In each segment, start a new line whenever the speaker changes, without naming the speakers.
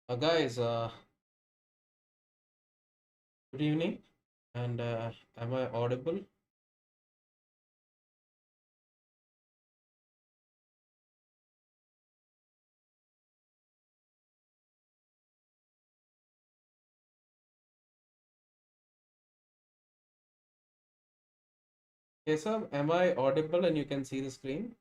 Guys, good evening. And am I audible? Yes, sir. Am I audible and you can see the screen?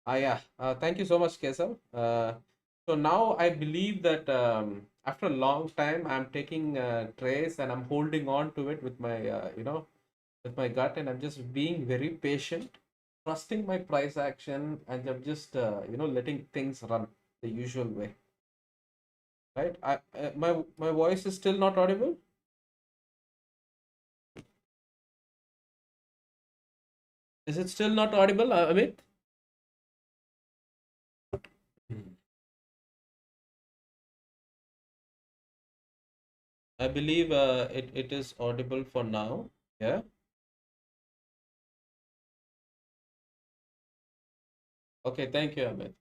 Yeah. Thank you so much, Kesam. So now I believe that after a long time, I'm taking trace and I'm holding on to it with my, with my gut, and I'm just being very patient, trusting my price action, and I'm just, letting things run the usual way. Right? My voice is still not audible. Is it still not audible, Amit? Hmm. I believe it is audible for now. Yeah. Okay. Thank you, Amit.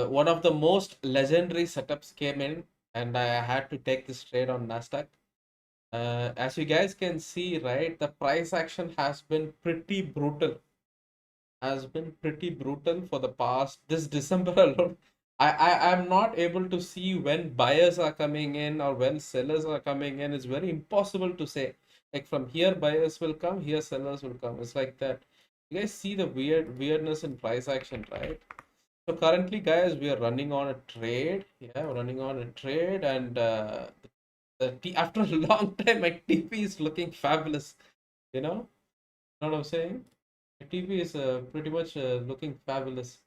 One of the most legendary setups came in, and I had to take this trade on NASDAQ. As you guys can see, right, the price action has been pretty brutal for the past this December alone. I'm not able to see when buyers are coming in or when sellers are coming in. It's very impossible to say. Like from here, buyers will come, here sellers will come. It's like that. You guys see the weirdness in price action, right? So currently, guys, we are running on a trade. Yeah, we're running on a trade, and after a long time, my TP is looking fabulous. Know what I'm saying? My TP is pretty much looking fabulous.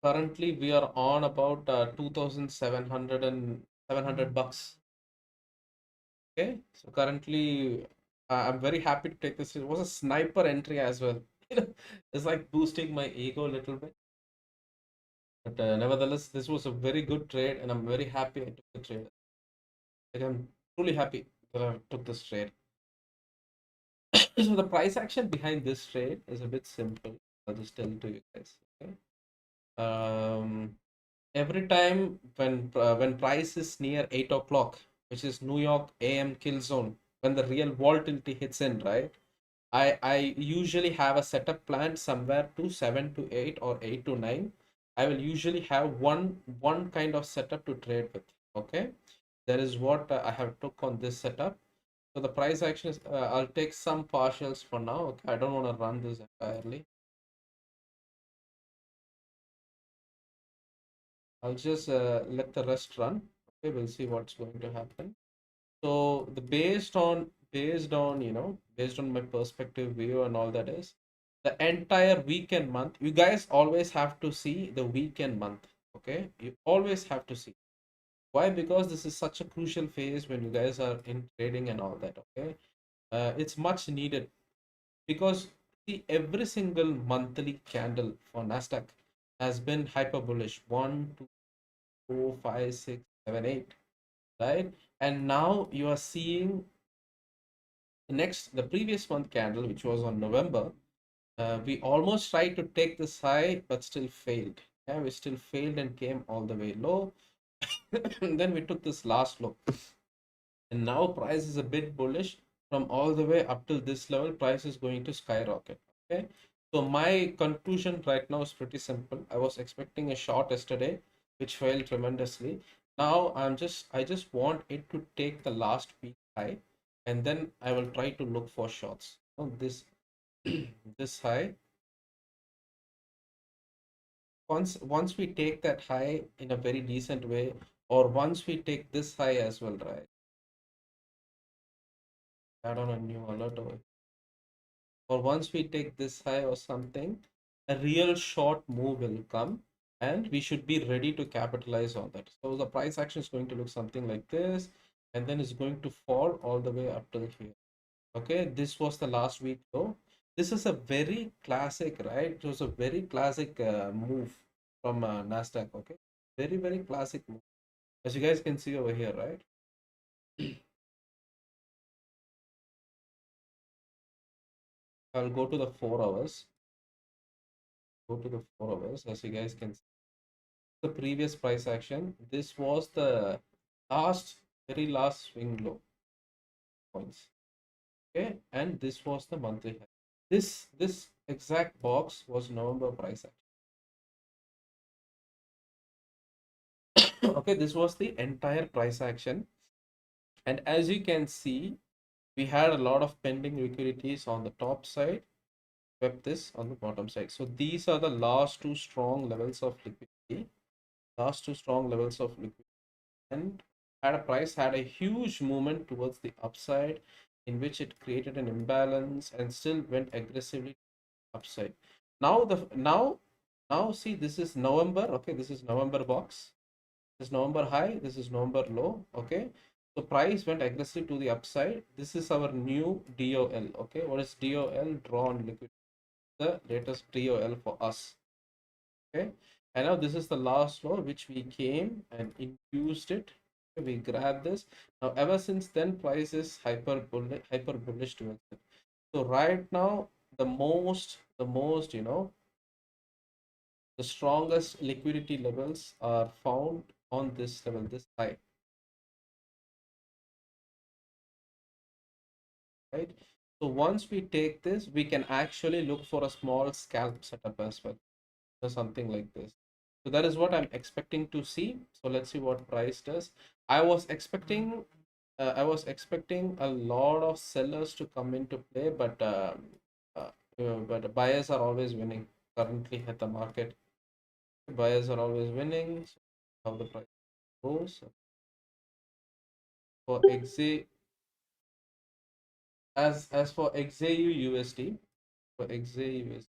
Currently, we are on about 2,700 and 700 bucks. Okay, so currently, I'm very happy to take this. It was a sniper entry as well. It's like boosting my ego a little bit. But nevertheless, this was a very good trade, and I'm very happy I took the trade. Like, I'm truly happy that I took this trade. So the price action behind this trade is a bit simple. I'll just tell it to you guys. Okay. Um, every time when price is near 8 o'clock, which is New York AM kill zone, when the real volatility hits in, right? I usually have a setup plan somewhere to 7 to 8 or 8 to 9. I will usually have one kind of setup to trade with. Okay, that is what I have took on this setup. So the price action is I'll take some partials for now. Okay, I don't want to run this entirely. I'll just let the rest run. Okay, we'll see what's going to happen. So the based on my perspective view and all that is the entire weekend month. You guys always have to see the weekend month. Okay, you always have to see. Why? Because this is such a crucial phase when you guys are in trading and all that. Okay, it's much needed because see every single monthly candle for Nasdaq has been hyper bullish. 1, 2, 4, 5, 6, 7, 8, right? And now you are seeing the previous month candle, which was on November. We almost tried to take this high, but still failed. Yeah, we still failed and came all the way low. And then we took this last low, and now price is a bit bullish from all the way up till this level. Price is going to skyrocket. Okay, so my conclusion right now is pretty simple. I was expecting a short yesterday, which failed tremendously. Now I just want it to take the last peak high, and then I will try to look for shorts. This this high, once we take that high in a very decent way, or once we take this high as well, right? Add on a new alert over, or once we take this high or something, a real short move will come, and we should be ready to capitalize on that. So the price action is going to look something like this, and then it's going to fall all the way up till here. Okay, this was the last week though. This is a very classic, right? It was a very classic move from Nasdaq. Okay, very classic move, as you guys can see over here, right? I'll go to the 4 hours. Go to the 4 hours, as you guys can see the previous price action. This was the very last swing low points. Okay, and this was the monthly high. This exact box was November price action. Okay, this was the entire price action, and as you can see, we had a lot of pending liquidities on the top side, swept this on the bottom side. So these are the last two strong levels of liquidity. Last two strong levels of liquidity, and had a huge movement towards the upside, in which it created an imbalance and still went aggressively upside. Now see, this is November. Okay, this is November box. This is November high, this is November low. Okay, so price went aggressive to the upside. This is our new DOL. Okay, what is DOL? Drawn liquidity, the latest DOL for us. Okay, and now this is the last law which we came and infused it. Okay, we grabbed this. Now ever since then, price is hyper bullish towards it. So right now, the most the strongest liquidity levels are found on this level, this high, right? So once we take this, we can actually look for a small scalp setup as well, or something like this. So that is what I'm expecting to see. So let's see what price does. I was expecting a lot of sellers to come into play, uh, but buyers are always winning currently at the market. Buyers are always winning. So how the price goes for XA, as for XAUUSD, for XAUUSD,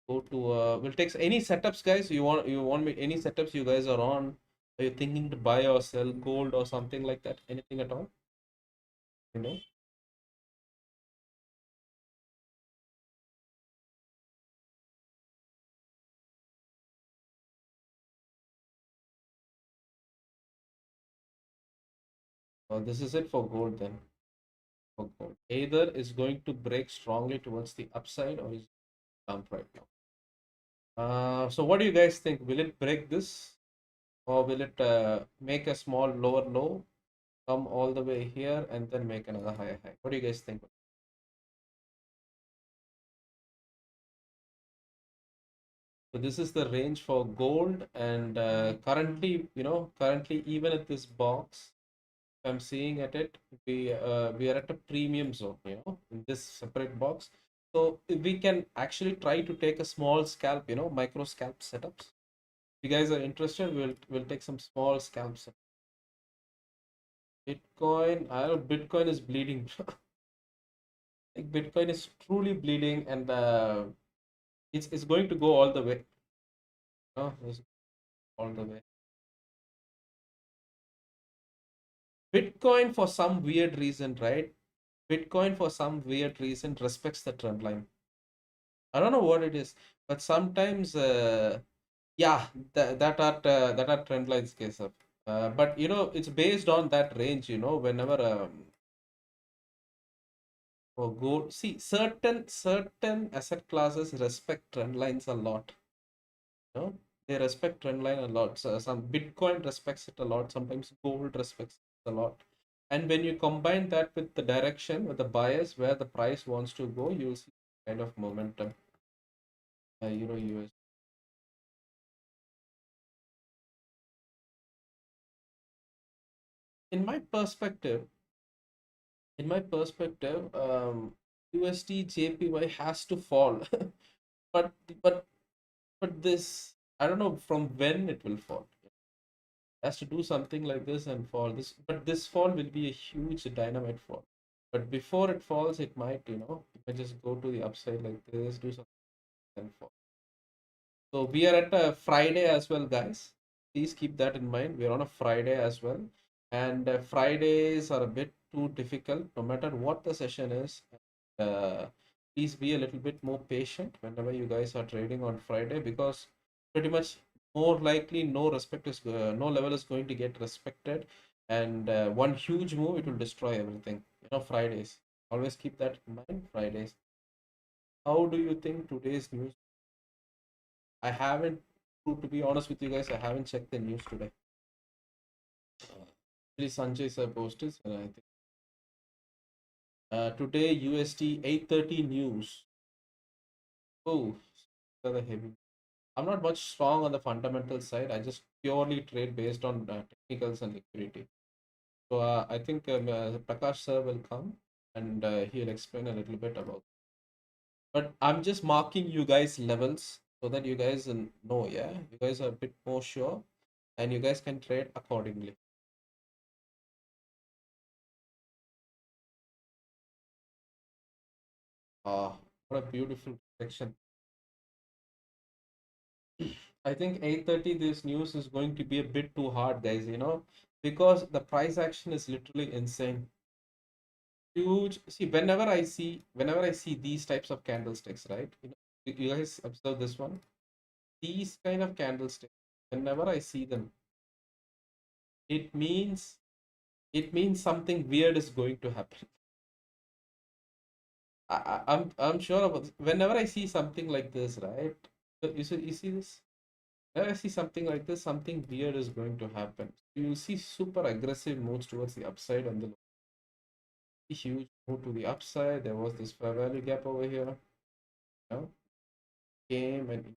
go to we'll take any setups, guys. You want me any setups you guys are on? Are you thinking to buy or sell gold or something like that? Anything at all? You know, this is it for gold then. For gold, either is going to break strongly towards the upside or is dump right now. So what do you guys think? Will it break this, or will it make a small lower low, come all the way here, and then make another higher high? What do you guys think? So this is the range for gold, and currently even at this box, I'm seeing at it, we are at a premium zone, in this separate box. So we can actually try to take a small scalp, micro scalp setups. If you guys are interested, we'll take some small scalps. Bitcoin, I don't know, Bitcoin is bleeding. Like Bitcoin is truly bleeding, and it's going to go all the way. No, it's all the way. Bitcoin for some weird reason, right? Bitcoin for some weird reason respects the trend line. I don't know what it is, but sometimes, yeah, that are trend lines case up. But it's based on that range. Whenever for gold, see certain asset classes respect trend lines a lot. know they respect trend line a lot. So some Bitcoin respects it a lot, sometimes gold respects it a lot. And when you combine that with the direction, with the bias where the price wants to go, you'll see kind of momentum. US. In my perspective, USD JPY has to fall. but but but this, I don't know from when it will fall. Has to do something like this and fall this, but this fall will be a huge dynamite fall. But before it falls, it might, it might just go to the upside like this, do something and fall. So we are at a Friday as well, guys. Please keep that in mind. We're on a Friday as well, and Fridays are a bit too difficult, no matter what the session is. Uh, Please be a little bit more patient whenever you guys are trading on Friday, because pretty much more likely no level is going to get respected, and one huge move, it will destroy everything. Fridays. Always keep that in mind. Fridays. How do you think today's news? I haven't, to be honest with you guys, I haven't checked the news today. Actually, Sanjay sir posted, and I think today USD 8:30 news. Oh, rather heavy. I'm not much strong on the fundamental side. I just purely trade based on technicals and liquidity. So I think Prakash sir will come, and he'll explain a little bit about. But I'm just marking you guys levels so that you guys know. Yeah, you guys are a bit more sure, and you guys can trade accordingly. Ah, what a beautiful section. I think 8:30 this news is going to be a bit too hard, guys, because the price action is literally insane. Huge. See, whenever I see these types of candlesticks, right? You guys observe this one. These kind of candlesticks, whenever I see them, it means it means something weird is going to happen. I'm sure about this. Whenever I see something like this, right? So you see this? Whenever I see something like this, something weird is going to happen. You'll see super aggressive moves towards the upside and the huge move to the upside. There was this fair value gap over here. You know, came and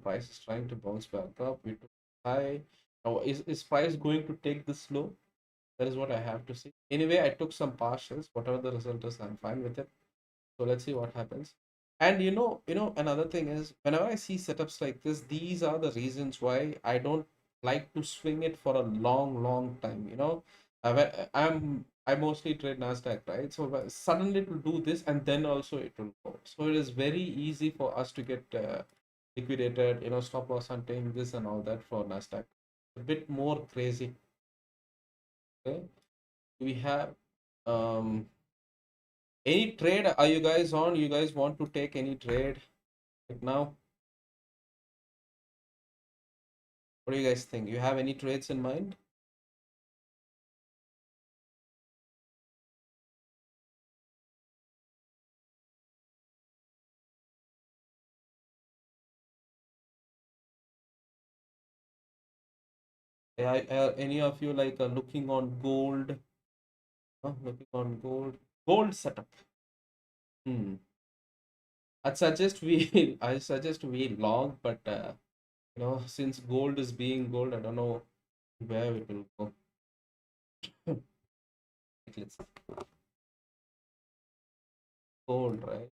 price is trying to bounce back up. We took high. Now, is price going to take this low? That is what I have to see. Anyway, I took some partials. Whatever the result is, I'm fine with it. So let's see what happens. And another thing is, whenever I see setups like this, these are the reasons why I don't like to swing it for a long, long time. I mostly trade Nasdaq, right? So suddenly it will do this, and then also it will go. So it is very easy for us to get liquidated. Stop loss hunting, this and all that for Nasdaq. A bit more crazy. Okay, we have any trade? Are you guys on? You guys want to take any trade right now? What do you guys think? You have any trades in mind? Any of you like looking on gold? Looking on gold. Gold setup. Hmm. I suggest we long, but since gold is being gold, I don't know where it will go. Let's gold, right?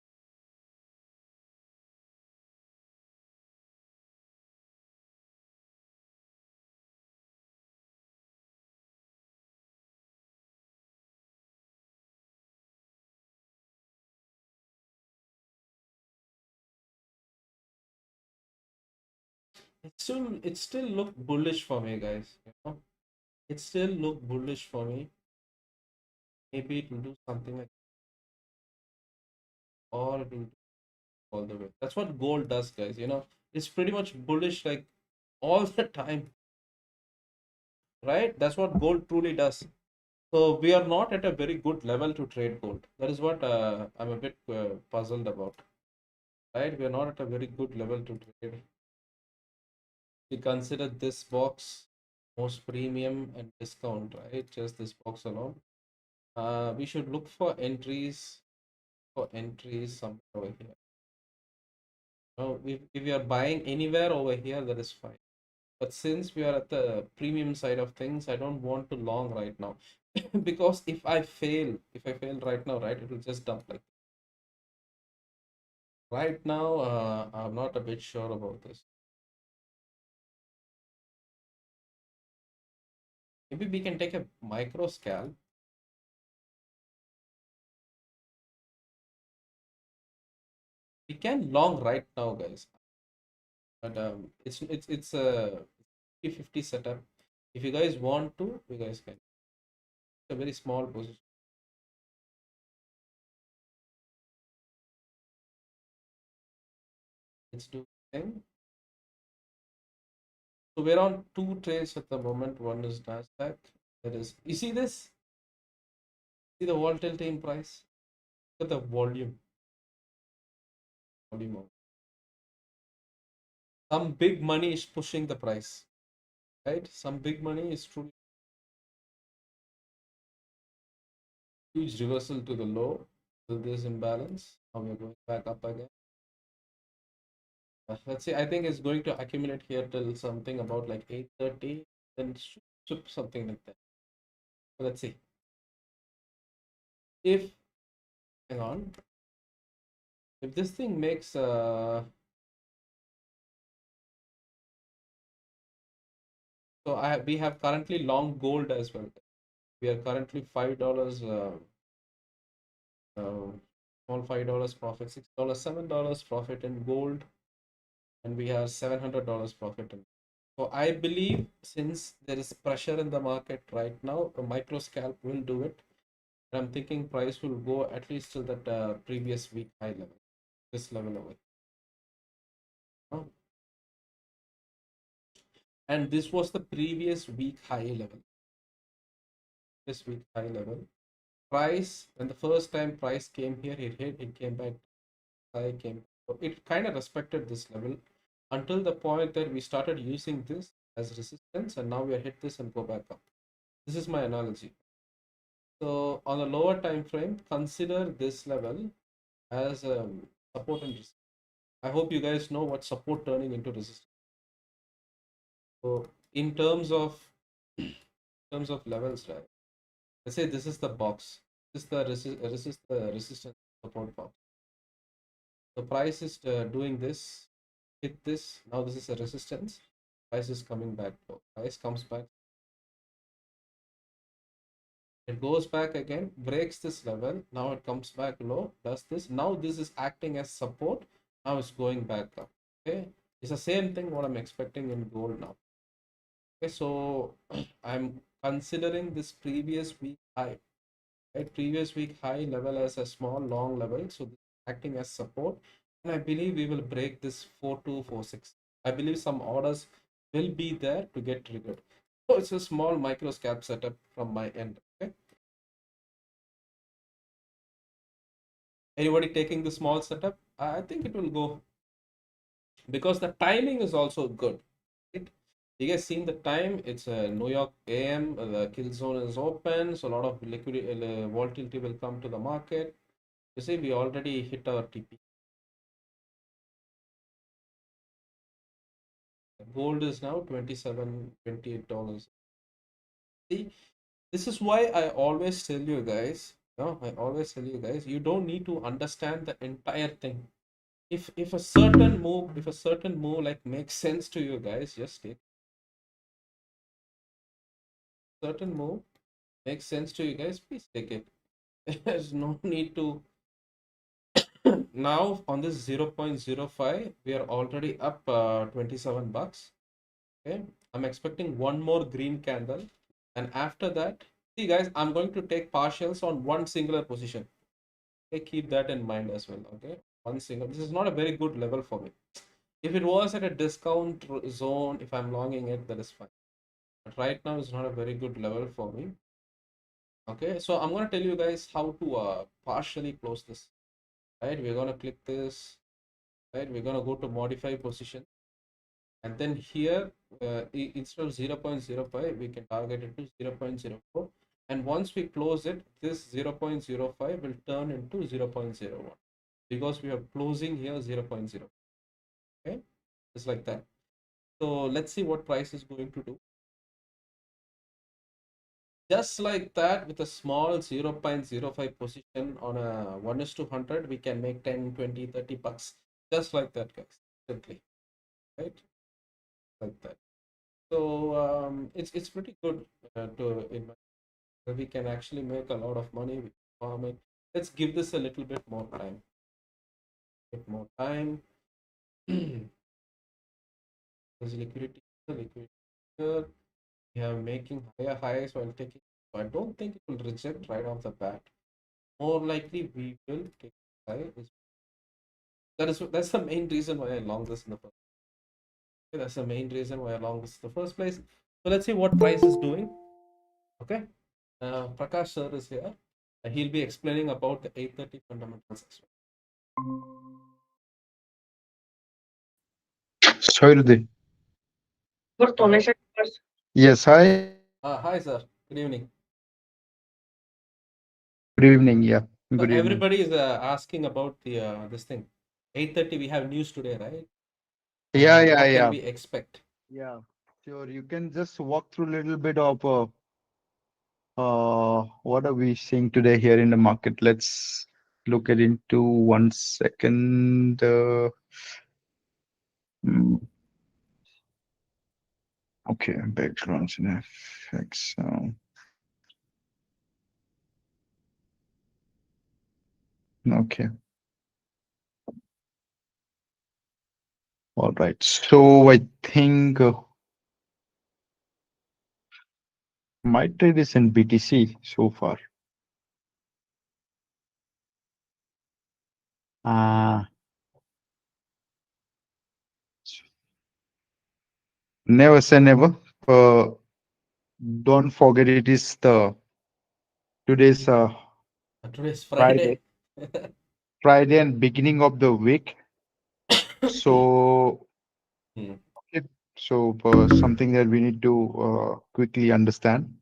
it still look bullish for me, guys. It still look bullish for me. Maybe it will do something like, or it will do all the way. That's what gold does, guys. It's pretty much bullish like all the time, right? That's what gold truly does. So we are not at a very good level to trade gold. That is what I'm a bit puzzled about, right? We are not at a very good level to trade. We consider this box most premium and discount, right? Just this box alone. We should look for entries somewhere over here. If we are buying anywhere over here, that is fine. But since we are at the premium side of things, I don't want to long right now. Because if I fail right now, right, it will just dump like right now. I'm not a bit sure about this. Maybe we can take a micro scalp. We can long right now, guys. But it's a 50-50 setup. If you guys want to, you guys can. It's a very small position. Let's do thing. So we're on two trades at the moment. One is NASDAQ. That is, you see this? See the volatility in price? Look at the volume of some big money is pushing the price, right? Some big money is truly huge reversal to the low. So this imbalance. Now we're going back up again. Let's see. I think it's going to accumulate here till something about like 8:30, then something like that. So let's see. If hang on, if this thing makes so we have currently long gold as well. We are currently $5 small $5 profit, $6, $7 profit in gold, and we have $700 profit in. So I believe since there is pressure in the market right now, a micro scalp will do it. And I'm thinking price will go at least to that previous week high level, this level over. Oh, and this was the previous week high level. This week high level. Price, when the first time price came here, it came back high, came. So it kind of respected this level until the point that we started using this as resistance, and now we are hit this and go back up. This is my analogy. So on a lower time frame, consider this level as support and resistance. I hope you guys know what support turning into resistance. So in terms of levels, right? Let's say this is the box. This is the resistance support box. The price is doing this, hit this. Now this is a resistance. Price is coming back. Price comes back. It goes back again, breaks this level. Now it comes back low, does this. Now this is acting as support. Now it's going back up. Okay, it's the same thing what I'm expecting in gold now. Okay, so I'm considering this previous week high, right? Previous week high level as a small long level. So this is acting as support, and I believe we will break this 4246. I believe some orders will be there to get triggered. So it's a small micro scalp setup from my end. Okay. Anybody taking the small setup? I think it will go because the timing is also good. Right? You guys seen the time? It's a New York AM. The kill zone is open, so a lot of liquidity, volatility will come to the market. You see, we already hit our TP. Gold is now $27, $28. See, this is why I always tell you guys. No, I always tell you guys, you don't need to understand the entire thing. If a certain move like makes sense to you guys, just take certain move makes sense to you guys, please take it. There's no need to. Now on this 0.05, we are already up $27. Okay, I'm expecting one more green candle, and after that, see guys, I'm going to take partials on one singular position. Okay, keep that in mind as well. Okay, one single. This is not a very good level for me. If it was at a discount zone, if I'm longing it, that is fine. But right now, it's not a very good level for me. Okay, so I'm gonna tell you guys how to partially close this. Right, we're gonna click this. Right, we're gonna go to modify position, and then here instead of 0.05 we can target it to 0.04, and once we close it, this 0.05 will turn into 0.01 because we are closing here 0.0. Okay, just like that. So let's see what price is going to do. Just like that, with a small 0.05 position on a 1:100, we can make 10, 20, 30 bucks. Just like that, guys. Simply, right? Like that. So it's pretty good to invest. We can actually make a lot of money with farming. Let's give this a little bit more time. Bit more time. There's liquidity, liquidity here. We are making higher highs while taking. So I don't think it will reject right off the bat. More likely, we will take high. That's the main reason why I long this in the first. Okay, that's the main reason why I long this in the first place. So let's see what price is doing. Okay. Prakash sir is here. He'll be explaining about the 8:30 fundamentals as
Soildi.
well.
Yes, hi.
Hi sir. Good evening.
Good evening. Yeah,
So
good evening.
everybody is asking about the this thing. 8:30 we have news today, right?
Yeah, yeah,
What can
yeah.
we expect?
Yeah, sure. You can just walk through a little bit of what are we seeing today here in the market? Let's look at into 1 second. Mm, okay, backgrounds in FX. Okay, all right. So I think my trade is in BTC so far. Uh, Never say never. Don't forget it is the today's
Today's
Friday,
Friday.
Friday and beginning of the week. So,
Hmm.
okay, so something that we need to quickly understand.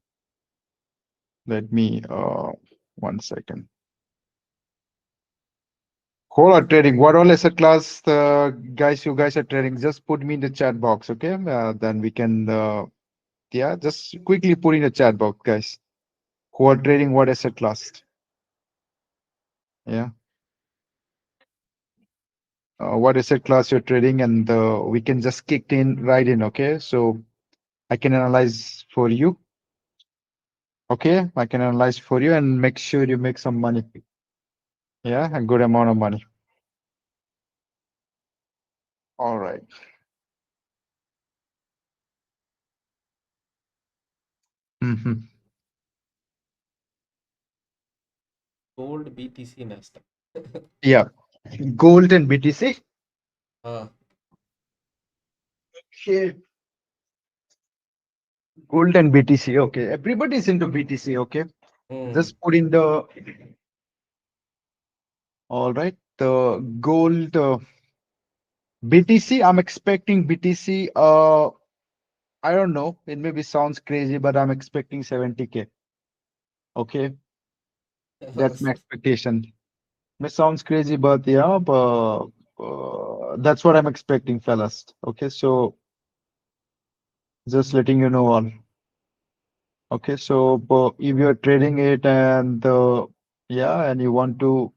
Let me 1 second. Whole are trading. What all asset class, guys? You guys are trading. Just put me in the chat box, okay? Then we can, yeah, just quickly put in the chat box, guys. Who are trading what asset class? Yeah, what asset class you're trading, and we can just kick in right in, okay? So I can analyze for you. Okay, I can analyze for you and make sure you make some money. Yeah, a good amount of money. All right. Mm-hmm.
Gold, BTC, NASDAQ.
Yeah, gold and BTC.
uh,
Okay, gold and BTC. Okay, everybody's into BTC. Okay,
hmm.
just put in the. All right, the gold BTC. I'm expecting BTC. I don't know. It maybe sounds crazy, but I'm expecting 70K. Okay, that's my expectation. May sounds crazy, but yeah, but that's what I'm expecting, fellas. Okay, so just letting you know all. Okay, so if you're trading it and yeah, and you want to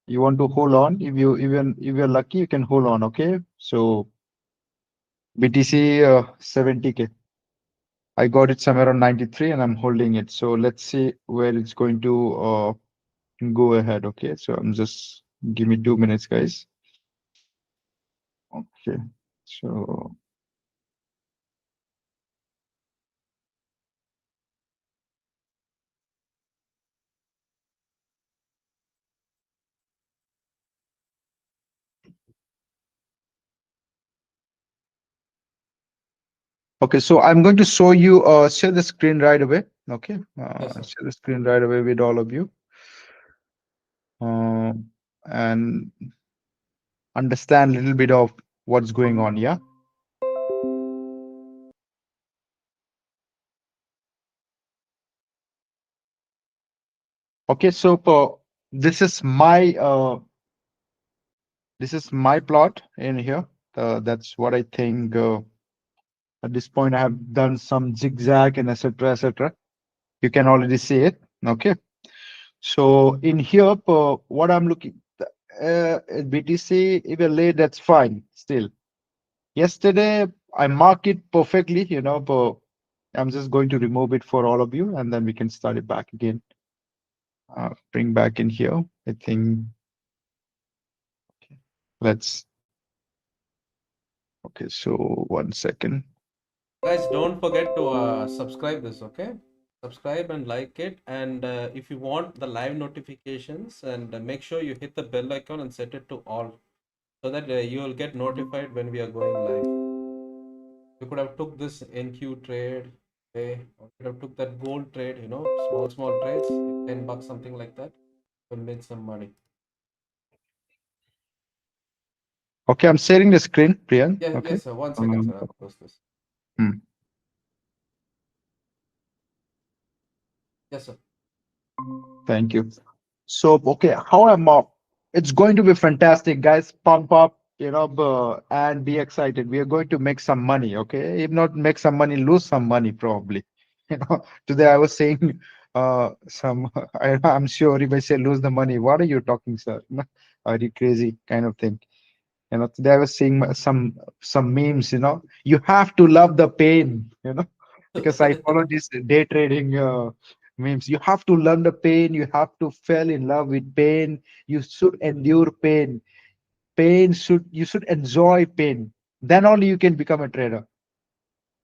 hold on, if you even if you're lucky, you can hold on. Okay, so BTC 70K. I got it somewhere on 93, and I'm holding it. So let's see where it's going to go ahead. Okay, so I'm just give me 2 minutes, guys. Okay, so. Okay, so I'm going to show you, share the screen right away. Okay,
Yes, sir.
share the screen right away with all of you, and understand a little bit of what's going on. Yeah. Okay, so this is my plot in here. That's what I think. At this point, I have done some zigzag and etc. etc. You can already see it. Okay. So in here, what I'm looking, BTC, if you're late, that's fine. Still, yesterday I mark it perfectly. But I'm just going to remove it for all of you, and then we can start it back again. Bring back in here. I think let's. Okay, so 1 second.
Guys, don't forget to subscribe this, okay? Subscribe and like it. And if you want the live notifications, and make sure you hit the bell icon and set it to all, so that you will get notified when we are going live. You could have took this NQ trade, okay? Or could have took that gold trade, small trades, like $10, something like that, and made some money.
Okay, I'm sharing the screen, Priyan.
Yeah,
Okay.
yes, sir. 1 second, sir. I'll post this.
Hmm.
Yes, sir.
Thank you. So, okay, how am I? It's going to be fantastic, guys. Pump up, and be excited. We are going to make some money, okay? If not make some money, lose some money probably. Today I was saying, I'm sure if I say lose the money, what are you talking, sir? Are you crazy? Kind of thing. Today I was seeing some memes. You have to love the pain. Because I follow this day trading memes. You have to learn the pain. You have to fall in love with pain. You should endure pain. You should enjoy pain. Then only you can become a trader.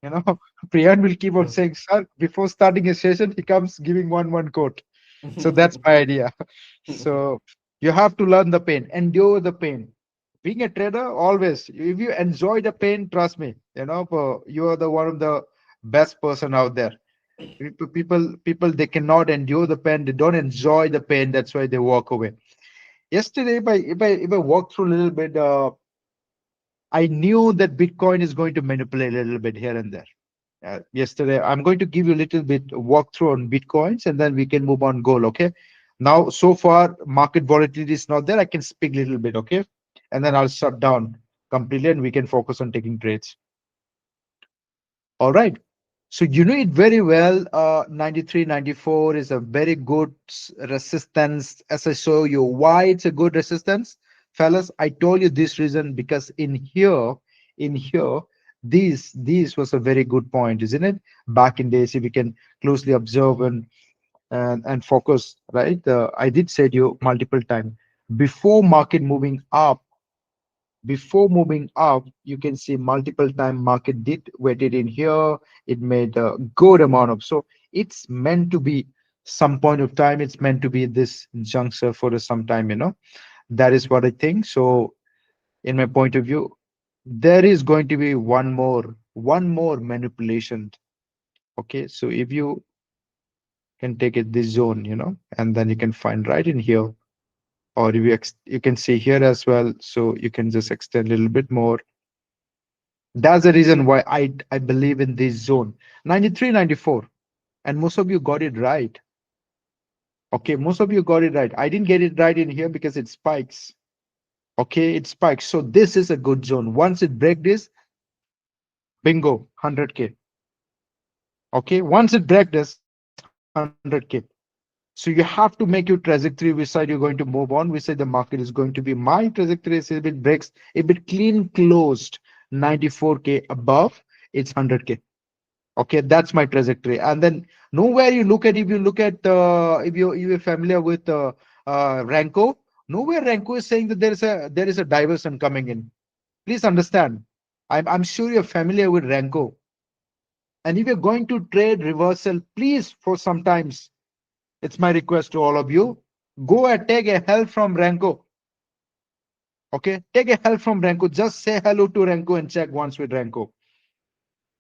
You know, Priyan will keep on saying, "Sir, before starting a session, he comes giving one quote." So that's my idea. So you have to learn the pain, endure the pain. Being a trader, always, if you enjoy the pain, trust me, you are the one of the best person out there. People, they cannot endure the pain. They don't enjoy the pain. That's why they walk away. Yesterday, if I walk through a little bit, I knew that Bitcoin is going to manipulate a little bit here and there. Yesterday, I'm going to give you a little bit walkthrough on Bitcoins, and then we can move on gold. Okay. Now, so far, market volatility is not there. I can speak a little bit. Okay. And then I'll shut down completely, and we can focus on taking trades. All right. So you know it very well. 93, 94 is a very good resistance. As I show you, why it's a good resistance, fellas. I told you this reason because in here, these was a very good point, isn't it? Back in days, if we can closely observe and focus, right? I did say to you multiple times before market moving up. Before moving up, you can see multiple time market did waited in here. It made a good amount of, so it's meant to be some point of time. It's meant to be this juncture for some time. That is what I think. So in my point of view, there is going to be one more manipulation. Okay, so if you can take it this zone, and then you can find right in here, or if you can see here as well, so you can just extend a little bit more. That's the reason why I believe in this zone. 93, 94. And most of you got it right. Okay, most of you got it right. I didn't get it right in here because it spikes. Okay, it spikes. So this is a good zone. Once it break this, bingo, 100K. Okay, once it break this, 100K. So you have to make your trajectory which side you're going to move on, which side the market is going to be. My trajectory is if it breaks, if it clean closed 94K above, it's 100K. Okay, that's my trajectory. And then nowhere you look at, if you look at if you're familiar with Ranko, nowhere Ranko is saying that there is a diversion coming in. Please understand. I'm sure you're familiar with Ranko. And if you're going to trade reversal, please, for sometimes, it's my request to all of you, go and take a help from Ranko. Okay, take a help from Ranko. Just say hello to Ranko and check once with Ranko.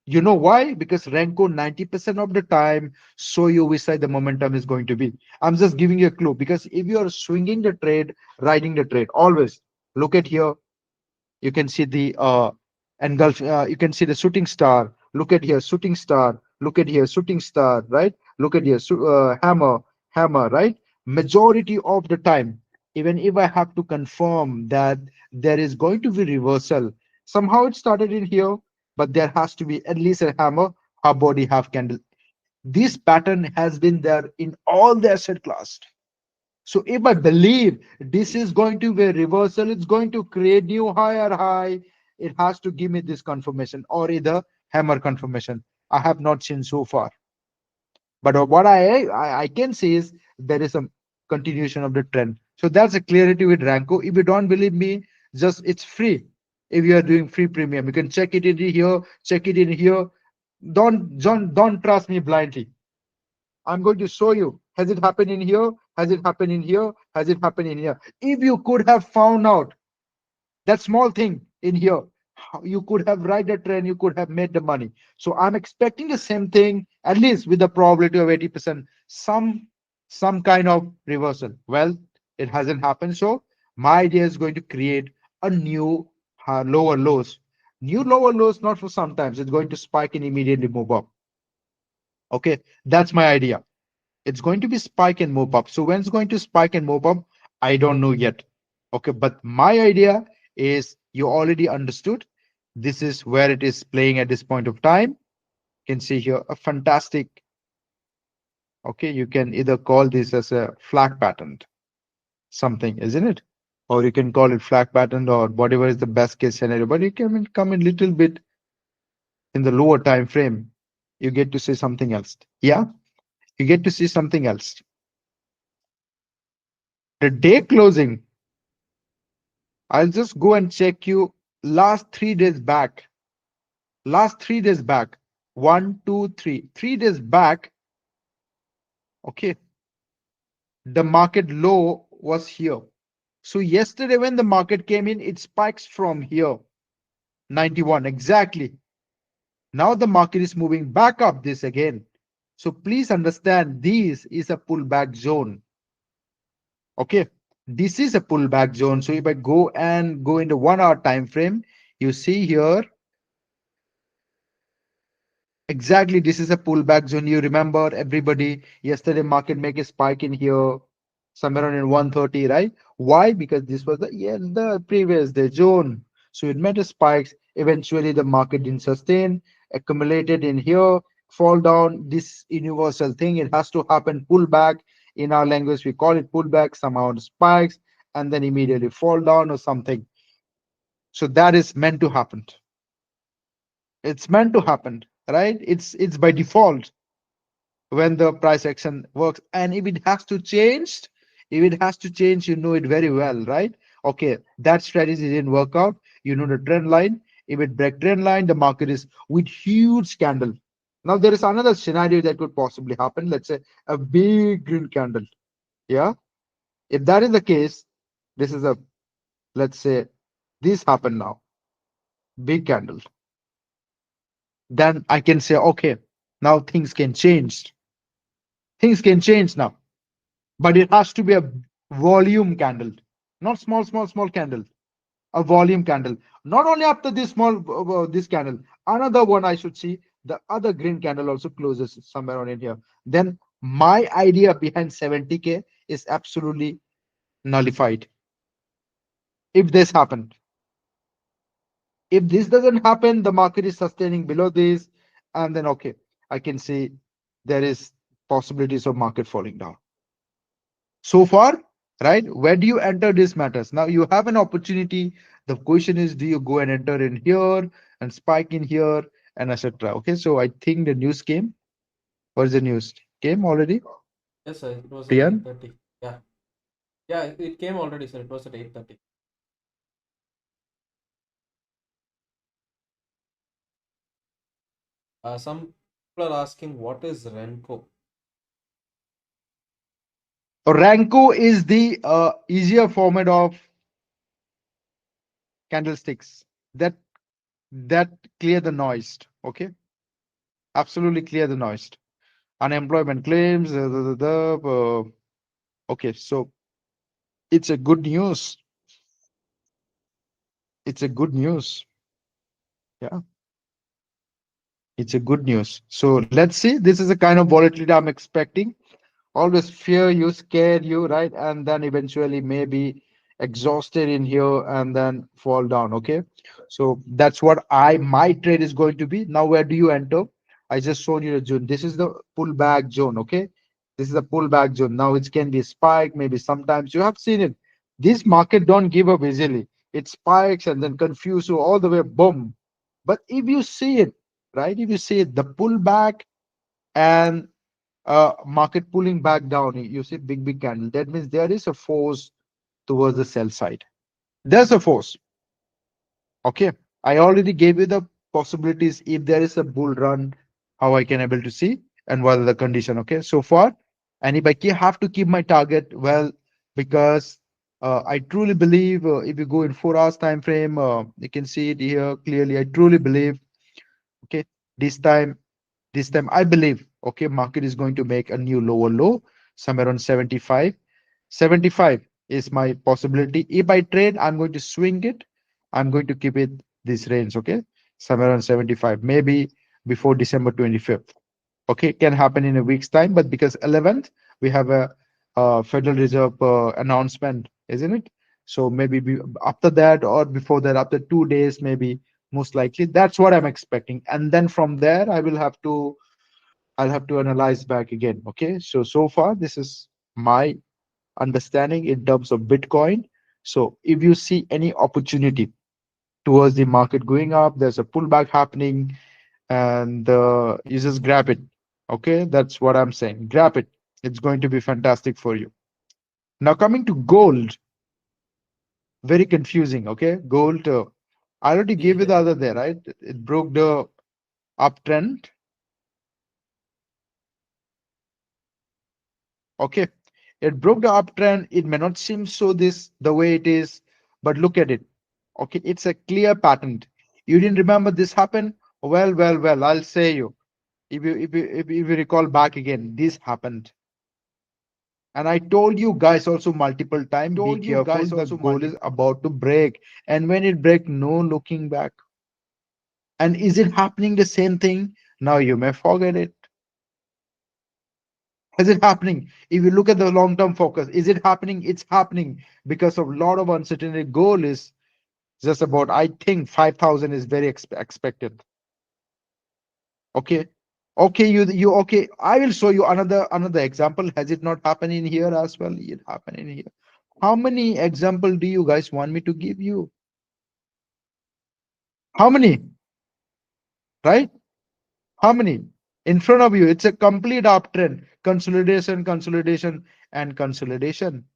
You know why? Because Renko 90% of the time show you which side the momentum is going to be. I'm just giving you a clue because if you are swinging the trade, riding the trade, always look at here. You can see the engulf. You can see the shooting star. Look at here, shooting star. Look at here, shooting star. Right? Look at here, hammer, hammer. Right? Majority of the time, even if I have to confirm that there is going to be reversal, somehow it started in here, but there has to be at least a hammer, half body, half candle. This pattern has been there in all the asset class. So if I believe this is going to be a reversal, it's going to create new higher high, it has to give me this confirmation or either hammer confirmation. I have not seen so far. But what I can see is there is some continuation of the trend. So that's a clarity with Ranko. If you don't believe me, just it's free. If you are doing free premium, you can check it in here, check it in here. Don't trust me blindly. I'm going to show you. Has it happened in here? Has it happened in here? Has it happened in here? If you could have found out that small thing in here, you could have ride the trend, you could have made the money. So I'm expecting the same thing, at least with the probability of 80%, some kind of reversal. Well, it hasn't happened. So my idea is going to create a new lower lows. New lower lows, not for sometimes. It's going to spike and immediately move up. Okay, that's my idea. It's going to be spike and move up. So when it's going to spike and move up, I don't know yet. Okay, but my idea is you already understood. This is where it is playing at this point of time. You can see here a fantastic. Okay, you can either call this as a flag pattern, something, isn't it? Or you can call it flag pattern or whatever is the best case scenario. But you can come a little bit in the lower time frame. You get to see something else. Yeah, you get to see something else. The day closing, I'll just go and check you last 3 days back. Last 3 days back. 1, 2, 3. 3 days back. Okay. The market low was here. So yesterday when the market came in, it spikes from here. 91. Exactly. Now the market is moving back up this again. So please understand this is a pullback zone. Okay. This is a pullback zone. So if I go into 1 hour time frame, you see here exactly, this is a pullback zone. You remember everybody yesterday market make a spike in here somewhere around in 130, right? Why? Because this was the previous day zone. So it made a spikes. Eventually the market didn't sustain, accumulated in here, fall down. This universal thing, it has to happen pullback. In our language, we call it pullback, somehow it spikes and then immediately fall down or something. So that is meant to happen. It's meant to happen, right? It's by default when the price action works. And if it has to change, you know it very well, right? Okay, that strategy didn't work out. You know the trend line. If it break trend line, the market is with huge candle. Now there is another scenario that could possibly happen. Let's say a big green candle. Yeah, if that is the case, this is a, let's say this happened now, big candle, then I can say okay, now things can change. Things can change now, but it has to be a volume candle, not small candle, a volume candle. Not only after this small this candle, another one I should see the other green candle also closes somewhere on in here. Then my idea behind 70K is absolutely nullified. If this happened, if this doesn't happen, the market is sustaining below this, and then okay, I can see there is possibilities of market falling down. So far, right? Where do you enter this matters. Now you have an opportunity. The question is, do you go and enter in here and spike in here and etc. Okay, so I think the news came. What is the news? Came already?
Yes, sir. It was at
Priyan?
8:30. Yeah. Yeah, it came already, sir. It was at 8:30. Some people are asking what is Renko?
Ranko is the easier format of candlesticks that clear the noise. Okay. Absolutely clear the noise. Unemployment claims. Okay, so it's a good news. It's a good news. Yeah, it's a good news. So let's see. This is the kind of volatility I'm expecting. Always fear you, scare you, right? And then eventually maybe exhausted in here and then fall down. Okay. So that's what my trade is going to be. Now, where do you enter? I just showed you the zone. This is the pullback zone. Okay. This is the pullback zone. Now it can be a spike, maybe sometimes you have seen it. This market don't give up easily. It spikes and then confuse you all the way, boom. But if you see it, right? If you see it, the pullback and market pulling back down, you see big candle, that means there is a force towards the sell side. There's a force. Okay, I already gave you the possibilities if there is a bull run, how I can able to see and what are the condition. Okay, so far, and if I have to keep my target, well, because I truly believe if you go in 4 hours time frame, you can see it here clearly. I truly believe, okay, this time this time I believe, okay, market is going to make a new lower low somewhere around 75. 75 is my possibility. If I trade, I'm going to swing it. I'm going to keep it this range, okay, somewhere around 75, maybe before December 25th. Okay, it can happen in a week's time, but because 11th we have a Federal Reserve announcement, isn't it? So maybe after that or before that, after 2 days, maybe most likely. That's what I'm expecting, and then from there I'll have to analyze back again. Okay, so far this is my understanding in terms of Bitcoin. So if you see any opportunity towards the market going up, there's a pullback happening, and you just grab it. Okay, that's what I'm saying. Grab it. It's going to be fantastic for you. Now coming to gold, very confusing. Okay, gold. I already gave you the
Yeah.
other there, right? It broke the uptrend. Okay, it broke the uptrend. It may not seem so this the way it is, but look at it. Okay, it's a clear pattern. You didn't remember this happened? Well, I'll say you. If you recall back again, this happened. And I told you guys also multiple time, be careful. The goal is about to break. And when it break, no looking back. And is it happening the same thing? Now you may forget it. Is it happening? If you look at the long-term focus, is it happening? It's happening because of a lot of uncertainty. Goal is just about, I think 5,000 is very expected. Okay. Okay, you okay. I will show you another example. Has it not happened in here as well? It happened in here. How many example do you guys want me to give you? How many? Right? How many? In front of you, it's a complete uptrend. Consolidation, consolidation, and consolidation.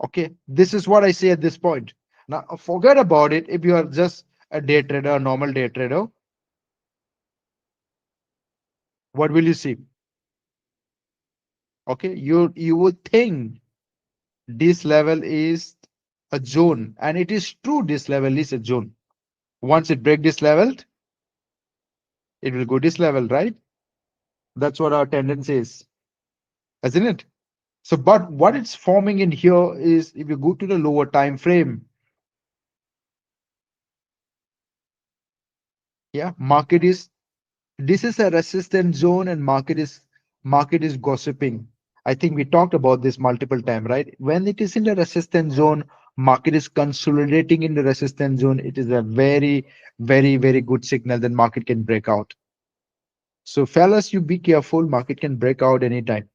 Okay, this is what I say at this point. Now, forget about it. If you are just a day trader, a normal day trader, what will you see? Okay, you would think this level is a zone, and it is true. This level is a zone. Once it break this level, it will go this level, right? That's what our tendency is, isn't it? So, but what it's forming in here is, if you go to the lower time frame, yeah, market is, this is a resistance zone, and market is gossiping. I think we talked about this multiple time, right? When it is in the resistance zone, market is consolidating in the resistance zone. It is a very good signal that market can break out. So fellas, you be careful. Market can break out anytime.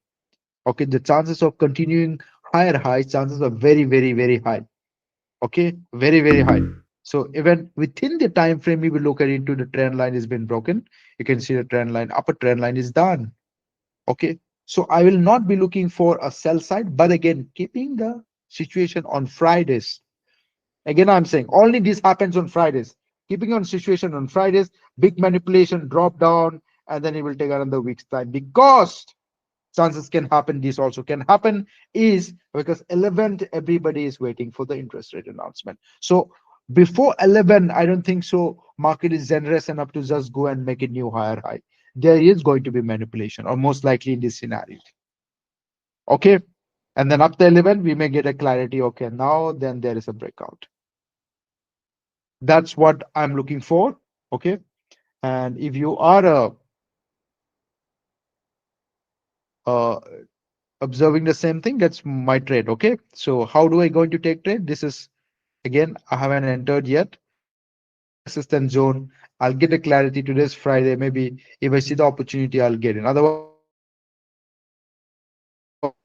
Okay, the chances of continuing higher highs, chances are very high. Okay, very high. So even within the time frame, we will look at into the trend line has been broken. You can see the trend line, upper trend line is done. Okay, so I will not be looking for a sell side, but again, keeping the situation on Fridays. Again, I'm saying only this happens on Fridays. Keeping on situation on Fridays, big manipulation, drop down, and then it will take another week's time, because chances can happen. This also can happen is because 11th, everybody is waiting for the interest rate announcement. So Before 11, I don't think so. Market is generous enough to just go and make a new higher high. There is going to be manipulation, or most likely in this scenario. Okay. And then up to 11, we may get a clarity. Okay. Now, then there is a breakout. That's what I'm looking for. Okay. And if you are uh, observing the same thing, that's my trade. Okay. So how do I going to take trade? This is, again, I haven't entered yet. This is my resistance zone. I'll get a clarity today's Friday. Maybe if I see the opportunity, I'll get in. Otherwise,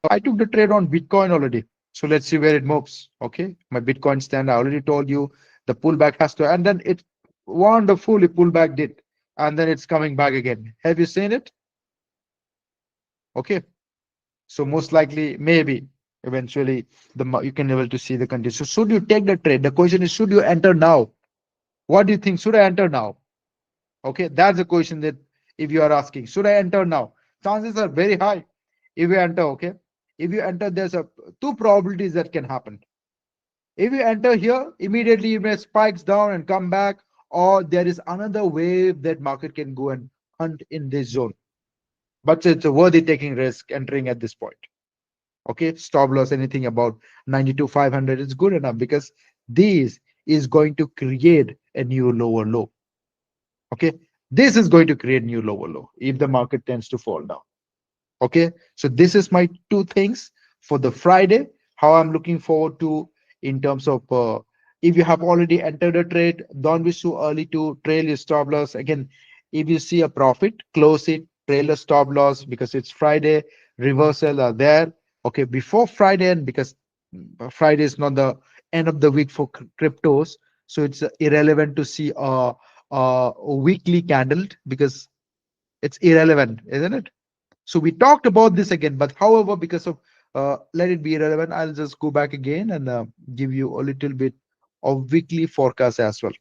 I took the trade on Bitcoin already. So let's see where it moves. Okay. My Bitcoin stand, I already told you the pullback has to, and then it wonderfully pullback did. And then it's coming back again. Have you seen it? Okay. So most likely, maybe eventually you can able to see the condition. So should you take the trade? The question is, should you enter now? What do you think? Should I enter now? Okay, that's the question that if you are asking, should I enter now? Chances are very high if you enter. Okay, if you enter, there's a two probabilities that can happen. If you enter here, immediately you may spikes down and come back, or there is another wave that market can go and hunt in this zone. But it's a worthy taking risk entering at this point. Okay, stop loss anything about 92,500 is good enough because this is going to create a new lower low. Okay, this is going to create new lower low if the market tends to fall down. Okay, so this is my two things for the Friday, how I'm looking forward to in terms of if you have already entered a trade, don't be so early to trail your stop loss. Again, if you see a profit, close it, trail a stop loss because it's Friday, reversal are there. Okay, before Friday end, because Friday is not the end of the week for cryptos, so it's irrelevant to see a weekly candle because it's irrelevant, isn't it? So we talked about this again, but however, because of let it be irrelevant, I'll just go back again and give you a little bit of weekly forecast as well.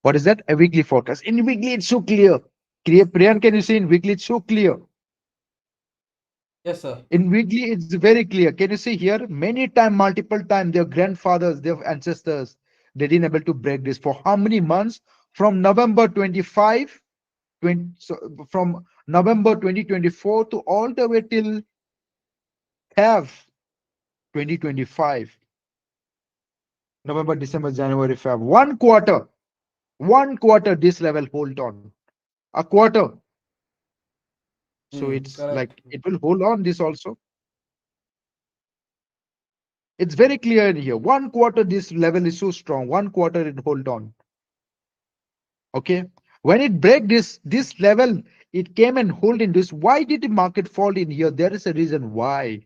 What is that? A weekly forecast. In weekly, it's so clear. Priyan, can you see in weekly, it's so clear.
Yes, sir.
In weekly, it's very clear. Can you see here? Many time, multiple time, their grandfathers, their ancestors, they didn't able to break this for how many months? From November 25, 20, so from November 2024 to all the way till Feb 2025. November, December, January, Feb. 1 quarter, this level hold on. A quarter. So it's like
Correct.
it will hold on this also. It's very clear in here. 1 quarter, this level is so strong. 1 quarter, it hold on. Okay. When it break this level, it came and hold in this. Why did the market fall in here? There is a reason why.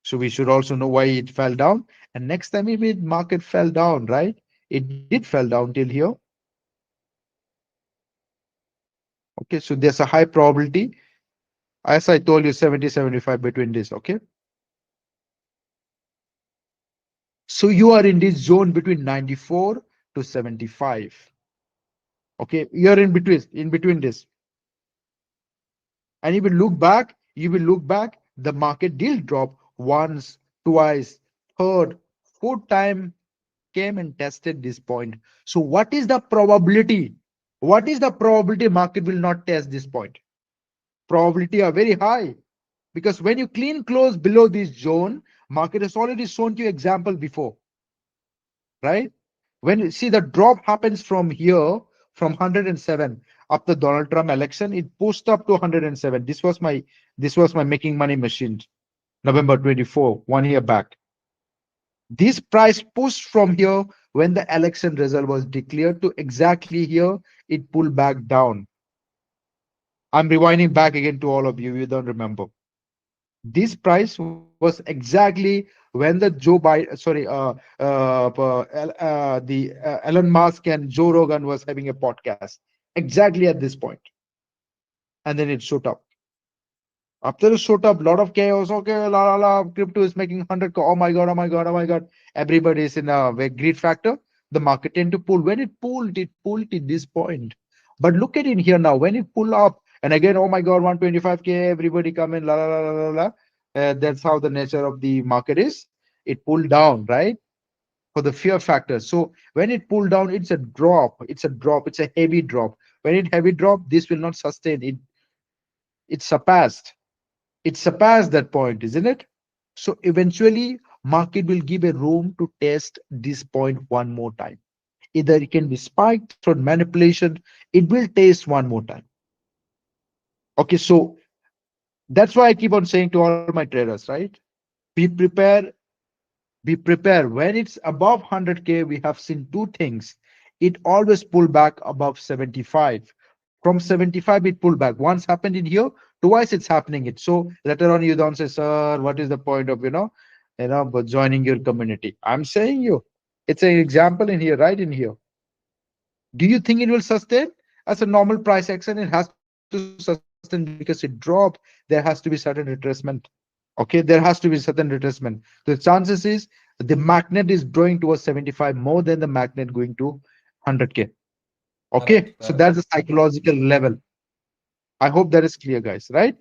So we should also know why it fell down. And next time if it market fell down, right? It did fell down till here. Okay, so there's a high probability. As I told you, 70-75 between this. Okay. So you are in this zone between 94 to 75. Okay, you're in between this. And you will look back, the market did drop once, twice, third, fourth time came and tested this point. So what is the probability? What is the probability market will not test this point? Probability are very high because when you clean close below this zone, market has already shown you example before, right? When you see the drop happens from here, from 107 after Donald Trump election, it pushed up to 107. This was my making money machine, November 24, 1 year back. This price pushed from here when the election result was declared to exactly here, it pulled back down. I'm rewinding back again to all of you, you don't remember. This price was exactly when the Joe Biden, sorry, Elon Musk and Joe Rogan was having a podcast, exactly at this point, and then it shot up. After it shot up, lot of chaos. Okay, la la la, crypto is making 100. Oh my god, oh my god, oh my god. Everybody is in a greed factor. The market tend to pull. When it pulled to this point. But look at it here now. When it pull up, and again, oh my god, 125K, everybody come in, la la la la la. That's how the nature of the market is. It pulled down, right? for the fear factor. So when it pulled down, it's a drop. It's a drop. It's a heavy drop. When it heavy drop, this will not sustain. It surpassed. It surpassed that point, isn't it? So eventually, market will give a room to test this point one more time. Either it can be spiked through manipulation. It will test one more time. Okay, so that's why I keep on saying to all my traders, right? Be prepared. Be prepared. When it's above 100K, we have seen two things. It always pull back above 75. From 75, it pulled back. Once happened in here, twice it's happening it. So later on, you don't say, sir, what is the point of but joining your community? I'm saying you, it's an example in here, right in here. Do you think it will sustain? As a normal price action, it has to sustain because it dropped. There has to be certain retracement. Okay, there has to be certain retracement. The chances is the magnet is drawing towards 75 more than the magnet going to 100K. Okay,
Correct,
so
correct.
that's the psychological level. I hope that is clear, guys, right?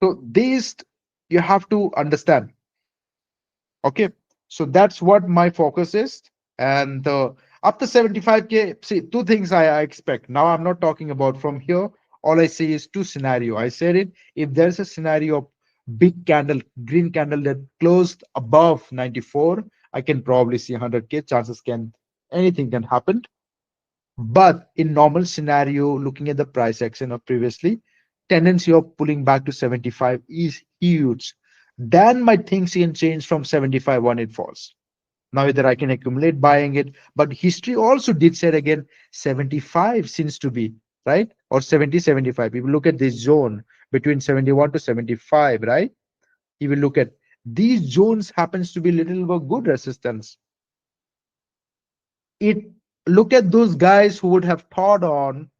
So these you have to understand. Okay, so that's what my focus is. And after 75K, see, two things I expect. Now I'm not talking about from here. All I see is two scenario. I said it. If there's a scenario of big candle, green candle that closed above 94, I can probably see 100K. Chances can anything can happen. But in normal scenario, looking at the price action of previously, tendency of pulling back to 75 is huge. Then my things can change from 75 when it falls. Now either I can accumulate buying it, but history also did say again 75 seems to be right or 70 75. If you look at this zone between 71 to 75, right? If you look at these zones happens to be little of a good resistance. It look at those guys who would have thought on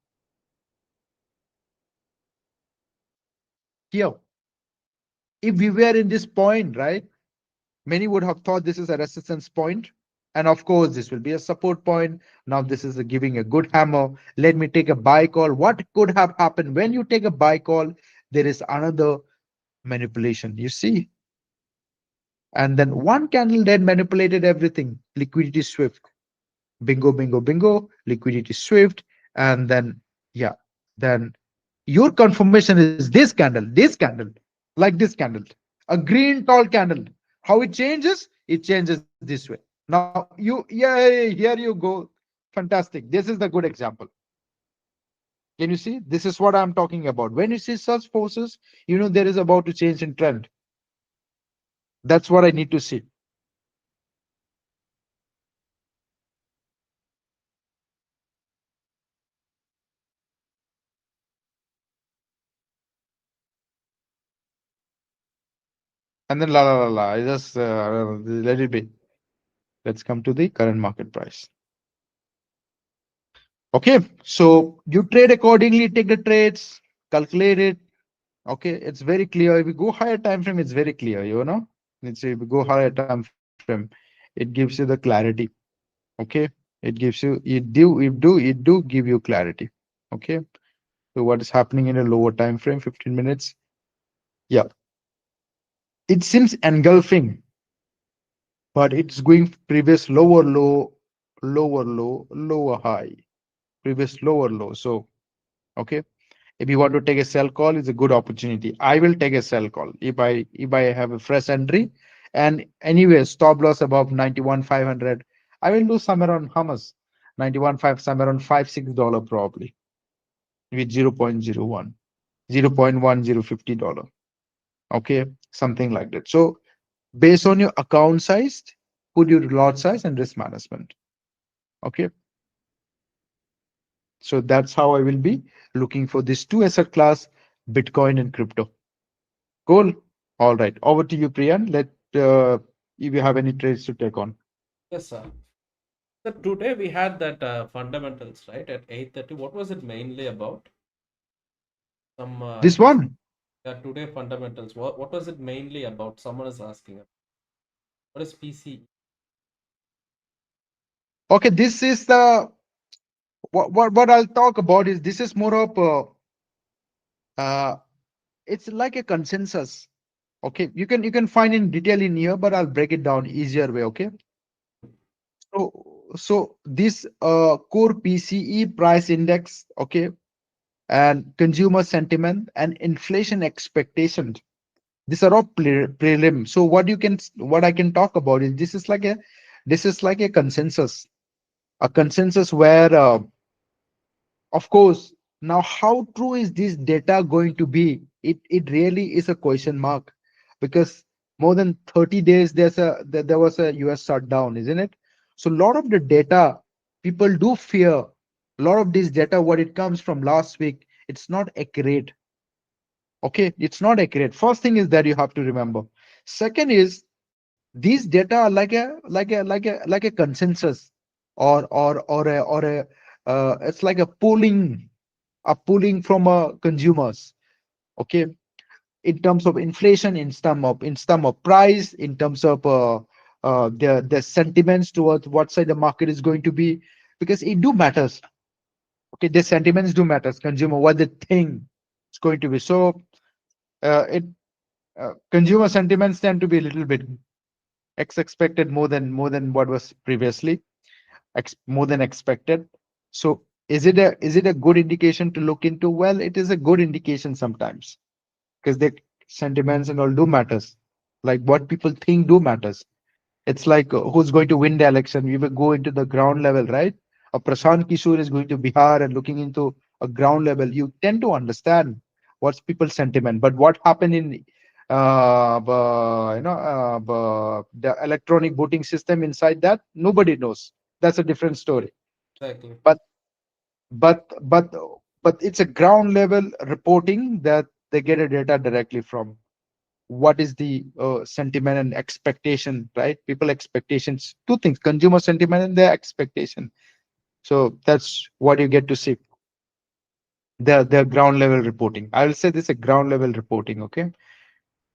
here. If we were in this point, right? Many would have thought this is a resistance point, and of course this will be a support point. Now this is giving a good hammer. Let me take a buy call. What could have happened when you take a buy call? There is another manipulation, you see, and then one candle then manipulated everything. Liquidity swift, bingo bingo bingo, liquidity swift. And then yeah, then your confirmation is this candle, like this candle, a green tall candle. How it changes? It changes this way. Now yeah, here you go. Fantastic. This is the good example. Can you see? This is what I'm talking about. When you see such forces, there is about to change in trend. That's what I need to see. And then la la la la. I just let it be. Let's come to the current market price. Okay, so you trade accordingly, take the trades, calculate it. Okay, it's very clear. If you go higher time frame, it's very clear. Let's say if you go higher time frame, it gives you the clarity. Okay, it gives you it do give you clarity. Okay, so what is happening in a lower time frame, 15 minutes? Yeah, it seems engulfing, but it's going previous lower low, lower low, lower high, previous lower low. So okay, if you want to take a sell call, it's a good opportunity. I will take a sell call if I have a fresh entry. And anyway, stop loss above 91,500. I will do somewhere on how much? 91.5, somewhere on $5-6 probably with 0.01, 0.1050 dollars. Okay, something like that. So based on your account size, put your lot size and risk management. Okay, so that's how I will be looking for these two asset class, Bitcoin and crypto. Cool. All right. Over to you, Priyan. If you have any trades to take on.
Yes, sir. So today we had that fundamentals, right, at 8:30. What was it mainly about? I
This
think
one.
today fundamentals. What was it mainly about? Someone is asking. What is PC?
Okay, this is the what I'll talk about is this is more of it's like a consensus. Okay, you can find in detail in here, but I'll break it down easier way. Okay, So this core PCE price index, okay, and consumer sentiment and inflation expectations. These are all prelim. So what I can talk about is this is like a consensus where of course, now how true is this data going to be? It really is a question mark because more than 30 days there was a US shutdown, isn't it? So a lot of the data people do fear. A lot of this data, what it comes from last week, it's not accurate. Okay, it's not accurate. First thing is that you have to remember. Second is these data are like a consensus or a it's like a pooling from consumers, okay, in terms of inflation, in terms of price, in terms of the sentiments towards what side the market is going to be, because it do matters. Okay, the sentiments do matters. Consumer, what they think it's going to be. So it consumer sentiments tend to be a little bit expected more than what was previously more than expected. So is it a good indication to look into? Well, it is a good indication sometimes because the sentiments and all do matters. Like what people think do matters. It's like who's going to win the election. We will go into the ground level, right? A Prashant Kishore is going to Bihar and looking into a ground level. You tend to understand what's people's sentiment. But what happened in the electronic voting system inside that, nobody knows. That's a different story.
Exactly.
But but but but it's a ground level reporting that they get a data directly from what is the sentiment and expectation, right? People expectations, two things: consumer sentiment and their expectation. So that's what you get to see, the ground level reporting. I will say this: a ground level reporting, okay.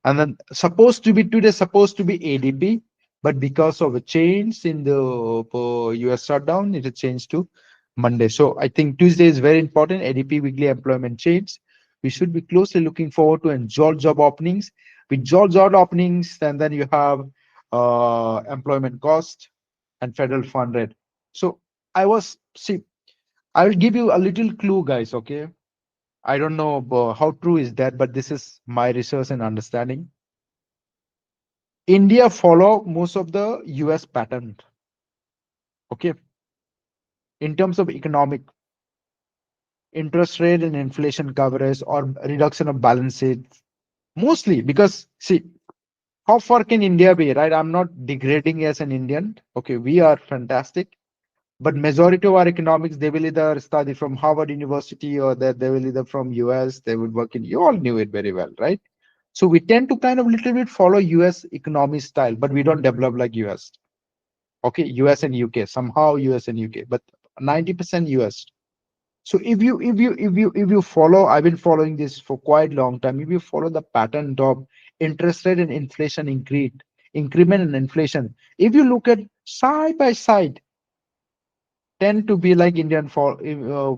And then supposed to be ADP, but because of a change in the US shutdown, it has changed to Monday. So I think Tuesday is very important. ADP weekly employment change. We should be closely looking forward to job openings. With job openings, and then you have employment cost and federal fund rate. So I will give you a little clue, guys. Okay, I don't know how true is that, but this is my research and understanding. India follow most of the US pattern, okay, in terms of economic interest rate and inflation coverage or reduction of balance sheets. Mostly because see, how far can India be, right? I'm not degrading as an Indian. Okay, we are fantastic. But majority of our economics, they will either study from Harvard University or they will either from US, they would work in, you all knew it very well, right? So we tend to kind of little bit follow US economy style, but we don't develop like US. Okay, US and UK, somehow US and UK, but 90% US. So if you follow, I've been following this for quite long time. If you follow the pattern of interest rate and inflation increment and inflation, if you look at side by side, tend to be like Indian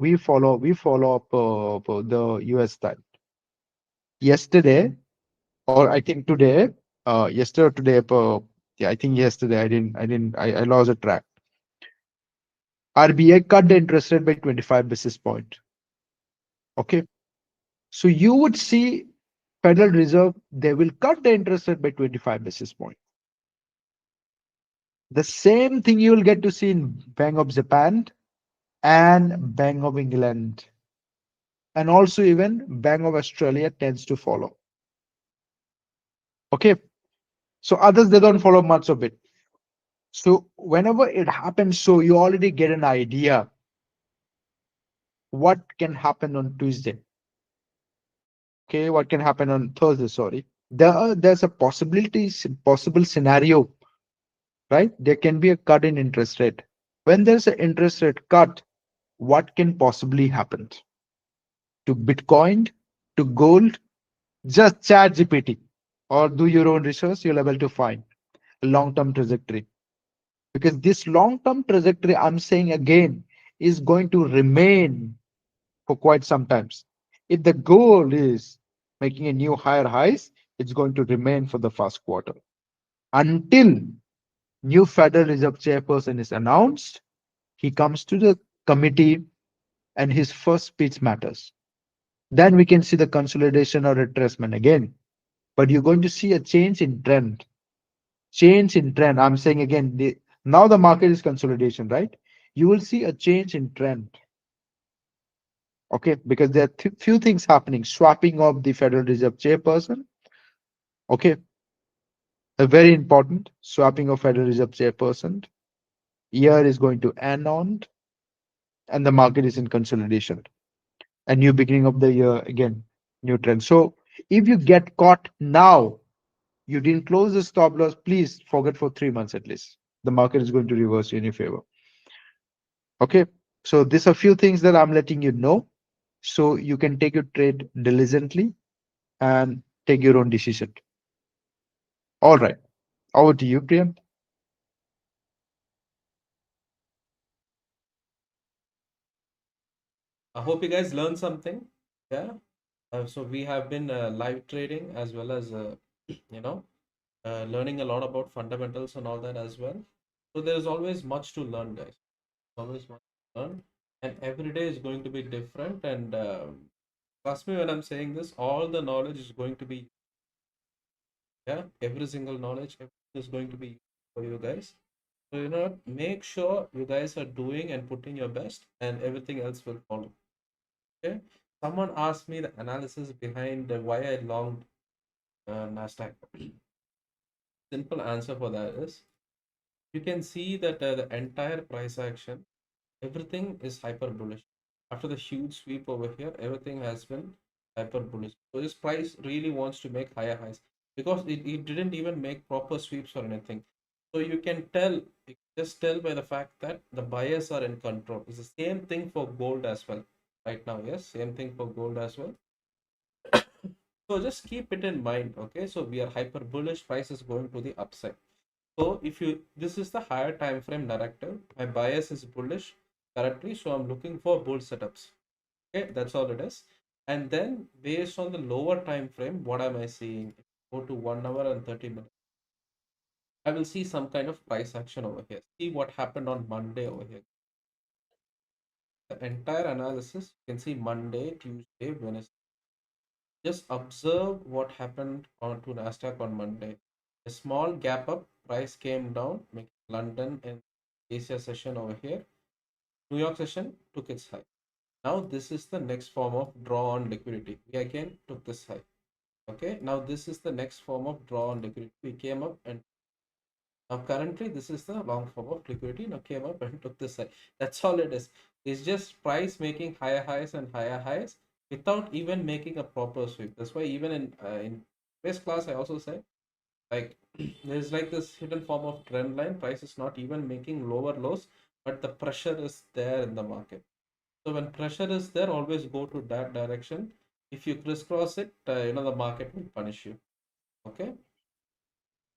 we follow up the US style. Yesterday, or I think today, yesterday or today, yeah, I think yesterday I lost a track. RBI cut the interest rate by 25 basis point. Okay. So you would see Federal Reserve, they will cut the interest rate by 25 basis point. The same thing you will get to see in Bank of Japan and Bank of England. And also even Bank of Australia tends to follow. Okay. So others, they don't follow much of it. So whenever it happens, so you already get an idea what can happen on Tuesday. Okay, what can happen on Thursday, sorry. There's a possible scenario, right? There can be a cut in interest rate. When there's an interest rate cut, what can possibly happen to Bitcoin, to gold? Just chat GPT or do your own research, you'll able to find a long-term trajectory. Because this long-term trajectory, I'm saying again, is going to remain for quite some times. If the goal is making a new higher highs, it's going to remain for the first quarter until New Federal Reserve chairperson is announced. He comes to the committee and his first speech matters. Then we can see the consolidation or retracement again. But you're going to see a change in trend. Change in trend. I'm saying again, now the market is consolidation, right? You will see a change in trend. Okay, because there are few things happening. Swapping of the Federal Reserve chairperson. Okay, a very important swapping of Federal Reserve chairperson. Year is going to end on, and the market is in consolidation. A new beginning of the year again, new trend. So if you get caught now, you didn't close the stop loss, please forget for 3 months at least. The market is going to reverse in your favor. Okay, so these are few things that I'm letting you know, so you can take your trade diligently and take your own decision. All right, over to you, Priyan.
I hope you guys learned something. Yeah. So we have been live trading as well as you know learning a lot about fundamentals and all that as well. So there is always much to learn, guys. Always much to learn, and every day is going to be different. And trust me when I'm saying this, all the knowledge is going to be, yeah, every single knowledge is going to be for you guys. So make sure you guys are doing and putting your best, and everything else will follow. Okay. Someone asked me the analysis behind why I longed NASDAQ. Simple answer for that is you can see that the entire price action, everything is hyper bullish. After the huge sweep over here, everything has been hyper bullish. So this price really wants to make higher highs because it didn't even make proper sweeps or anything. So you can tell, you can just tell by the fact that the buyers are in control. It's the same thing for gold as well. Right now, yes, same thing for gold as well. So just keep it in mind, okay? So we are hyper bullish, price is going to the upside. So if you, this is the higher time frame narrative. My bias is bullish currently, so I'm looking for bull setups. Okay, that's all it is. And then based on the lower time frame, what am I seeing? Go to 1 hour and 30 minutes. I will see some kind of price action over here. See what happened on Monday over here. The entire analysis, you can see Monday, Tuesday, Wednesday. Just observe what happened on to NASDAQ on Monday. A small gap up, price came down, making London and Asia session over here. New York session took its high. Now this is the next form of draw on liquidity. We again took this high. Okay, now this is the next form of draw on liquidity. We came up and now currently this is the long form of liquidity. Now came up and took this high. That's all it is. It's just price making higher highs and higher highs without even making a proper sweep. That's why even in base class I also say like there's like this hidden form of trend line. Price is not even making lower lows, but the pressure is there in the market. So when pressure is there, always go to that direction. If you crisscross it, the market will punish you. Okay,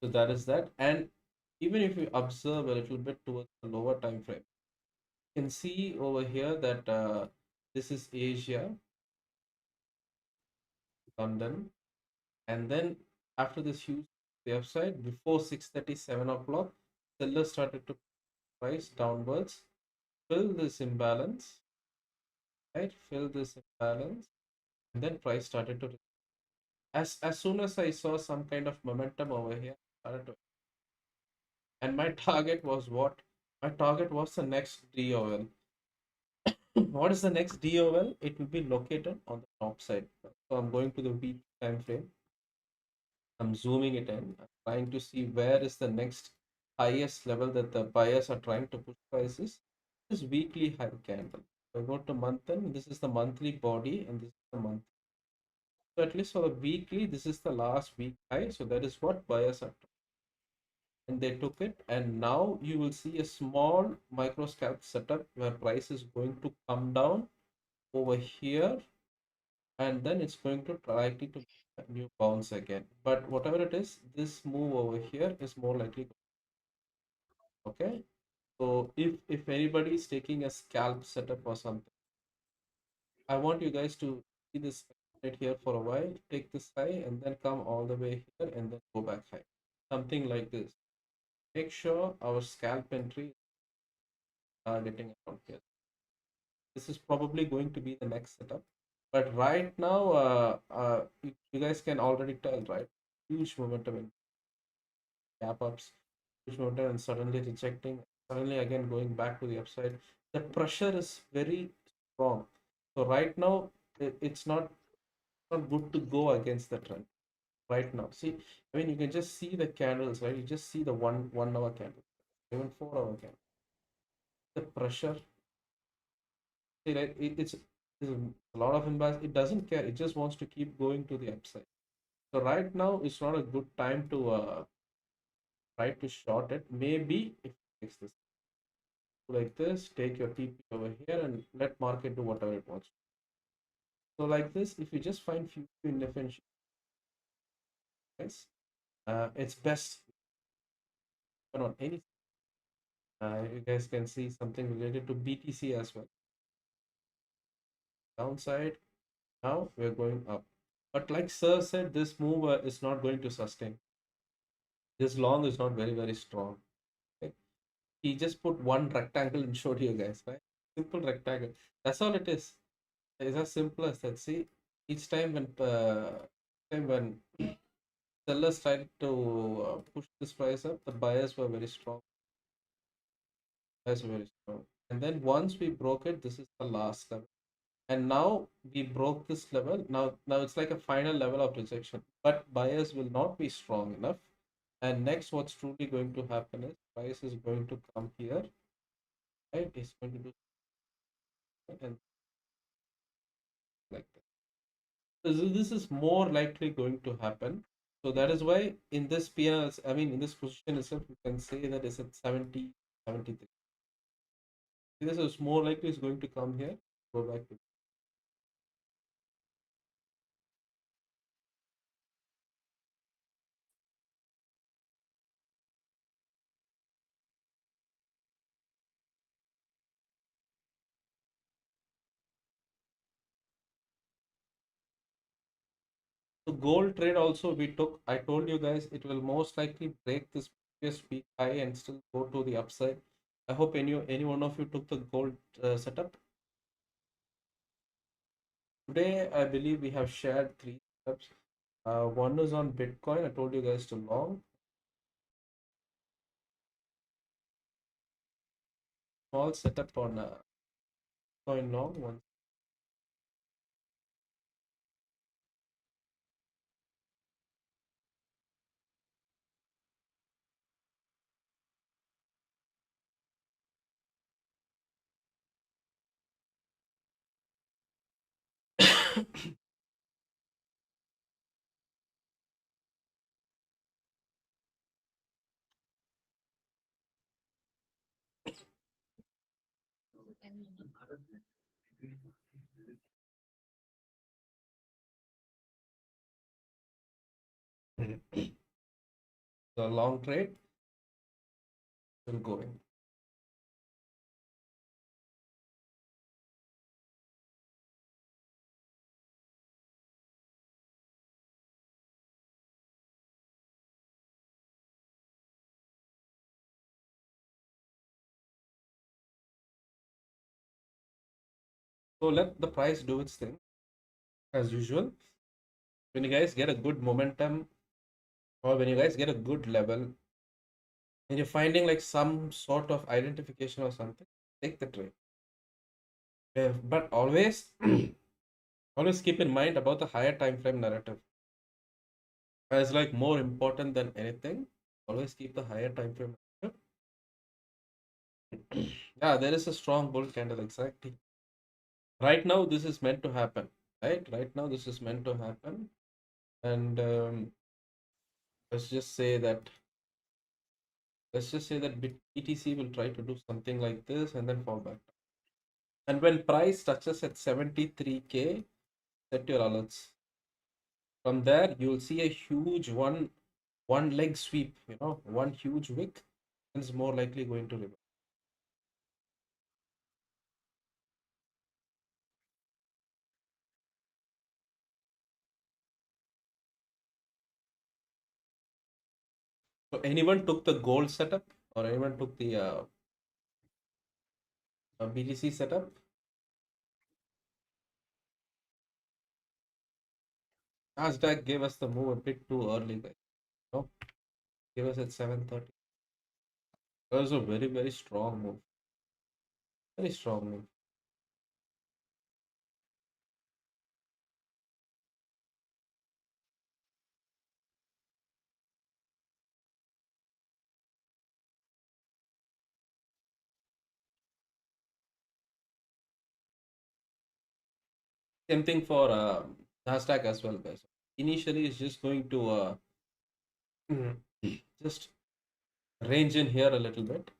so that is that. And even if you observe a little bit towards the lower time frame, you can see over here that this is Asia, London, and then after this huge upside, before 6:30, 7 o'clock, sellers started to price downwards, fill this imbalance, right? Fill this imbalance, and then price started to as soon as I saw some kind of momentum over here, and my target was what? My target was the next DOL. What is the next DOL? It will be located on the top side. So I'm going to the week time frame. I'm zooming it in. I'm trying to see where is the next highest level that the buyers are trying to push prices. This weekly high candle. So I go to month end. This is the monthly body, and this is the month. So at least for the weekly, this is the last week high. So that is what buyers are, and they took it, and now you will see a small micro scalp setup where price is going to come down over here, and then it's going to likely to make a new bounce again. But whatever it is, this move over here is more likely. Okay, so if anybody is taking a scalp setup or something, I want you guys to see this right here for a while, take this high and then come all the way here and then go back high, something like this. make sure our scalp entry are getting around here. This is probably going to be the next setup. But right now, you guys can already tell, right? Huge momentum in gap ups, huge momentum, and suddenly rejecting, suddenly again going back to the upside. The pressure is very strong. So right now, it's not good to go against the trend right now. See, I mean, you can just see the candles, right? You just see the 1 hour candle, even 4 hour candle. The pressure, see, right? It's a lot of imbalance. It doesn't care. It just wants to keep going to the upside. So right now, it's not a good time to try to short it. Maybe if it takes this like this, take your TP over here and let market do whatever it wants. So like this, if you just find few inefficient, it's best on any. You guys can see something related to BTC as well. Downside, now we're going up. But like Sir said, this move is not going to sustain. This long is not very, very strong. Okay? He just put one rectangle and showed you guys, right? Simple rectangle. That's all it is. It's as simple as that. See, each time when sellers tried to push this price up, the buyers were very strong. Buyers were very strong. And then once we broke it, this is the last level. And now we broke this level. Now it's like a final level of rejection. But buyers will not be strong enough. And next, what's truly going to happen is price is going to come here, right? It's going to do and like that. So this is more likely going to happen. So that is why in this PNL, I mean, in this position itself, you can say that it's at 70, 73. This is more likely is going to come here, go back to. So gold trade also we took. I told you guys it will most likely break this previous peak high and still go to the upside. I hope any one of you took the gold setup. Today, I believe we have shared three setups. One is on Bitcoin. I told you guys to long. Small setup on Bitcoin long one. The long trade will go in. So let the price do its thing as usual. When you guys get a good momentum or when you guys get a good level and you're finding like some sort of identification or something, take the trade. But always, always keep in mind about the higher time frame narrative as like more important than anything. Always keep the higher time frame narrative. Yeah, there is a strong bull candle exactly. Right now, this is meant to happen. Right now, this is meant to happen. And let's just say that BTC will try to do something like this and then fall back. And when price touches at 73K, set your alerts. From there, you'll see a huge one leg sweep, one huge wick, and is more likely going to reverse. So anyone took the gold setup or anyone took the BTC setup? NASDAQ gave us the move a bit too early, guys. No, gave us at 7:30. That was a very, very strong move. Very strong move. Same thing for NASDAQ as well, guys. Initially, it's just going to Mhm. just range in here a little bit.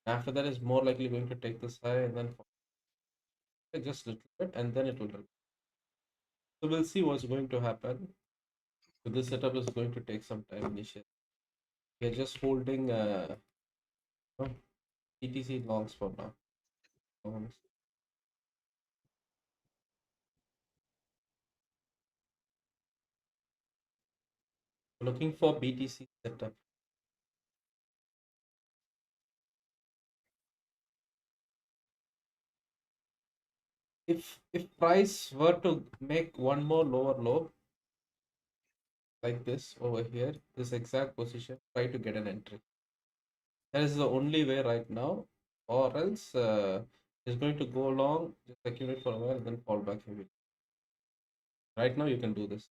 After that, is more likely going to take this high and then just a little bit, and then it will. So we'll see what's going to happen. So this setup is going to take some time initially. We are just holding no, BTC longs for now. Longs. Looking for BTC setup. If price were to make one more lower low like this over here, this exact position, try to get an entry. That is the only way right now, or else it's going to go along, just accumulate for a while, and then fall back heavily. Right now, you can do this.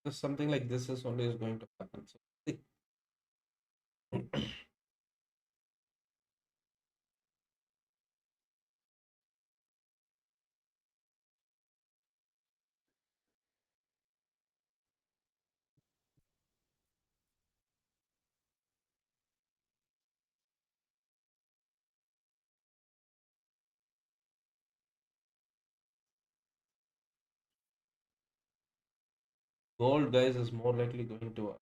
Just something like this is only is going to happen. So gold, guys, is more likely going to.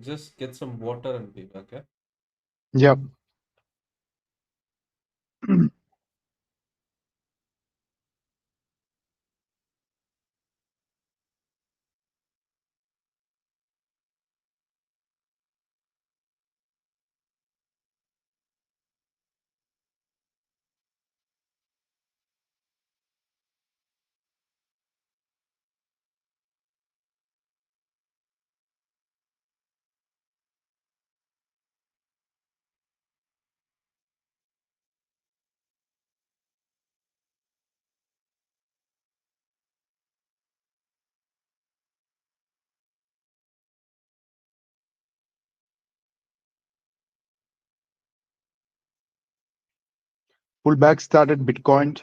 Just get some water and be back. Okay.
Yep. Pullback started Bitcoin.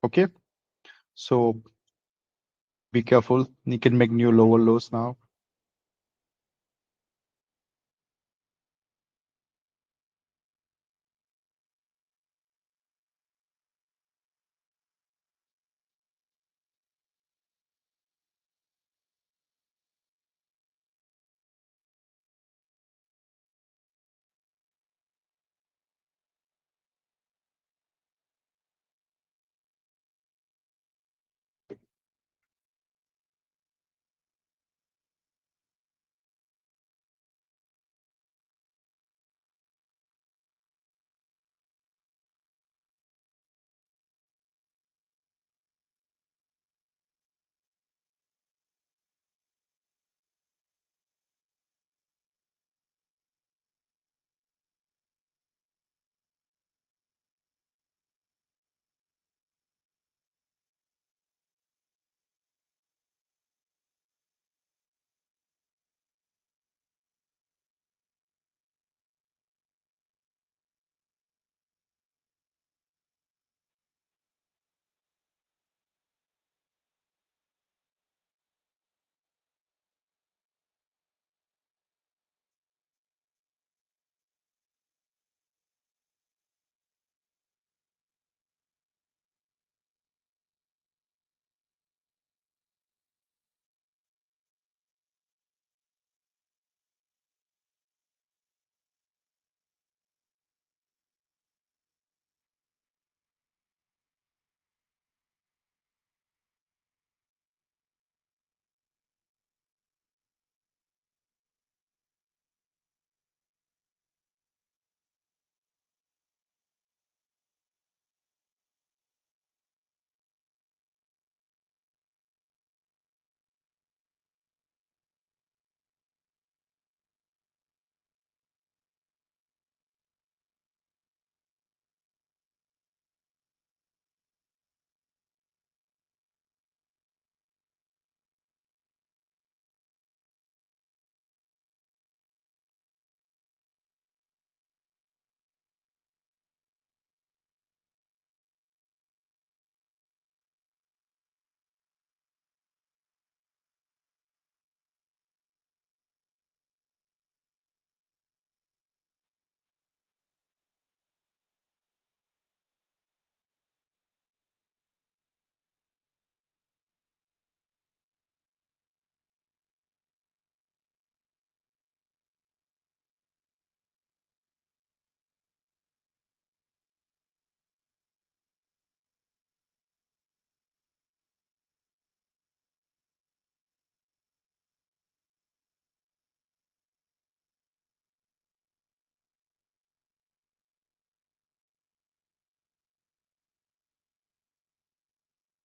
Okay, so be careful. You can make new lower lows now.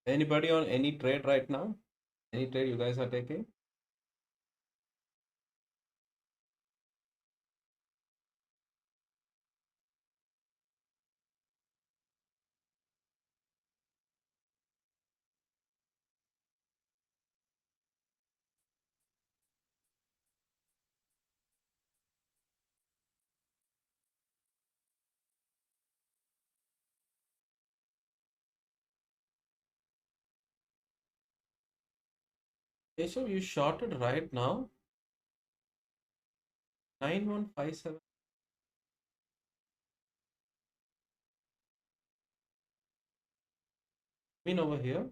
Anybody on any trade right now? Any trade you guys are taking? Okay, so you shorted right now 9157. Mean over here.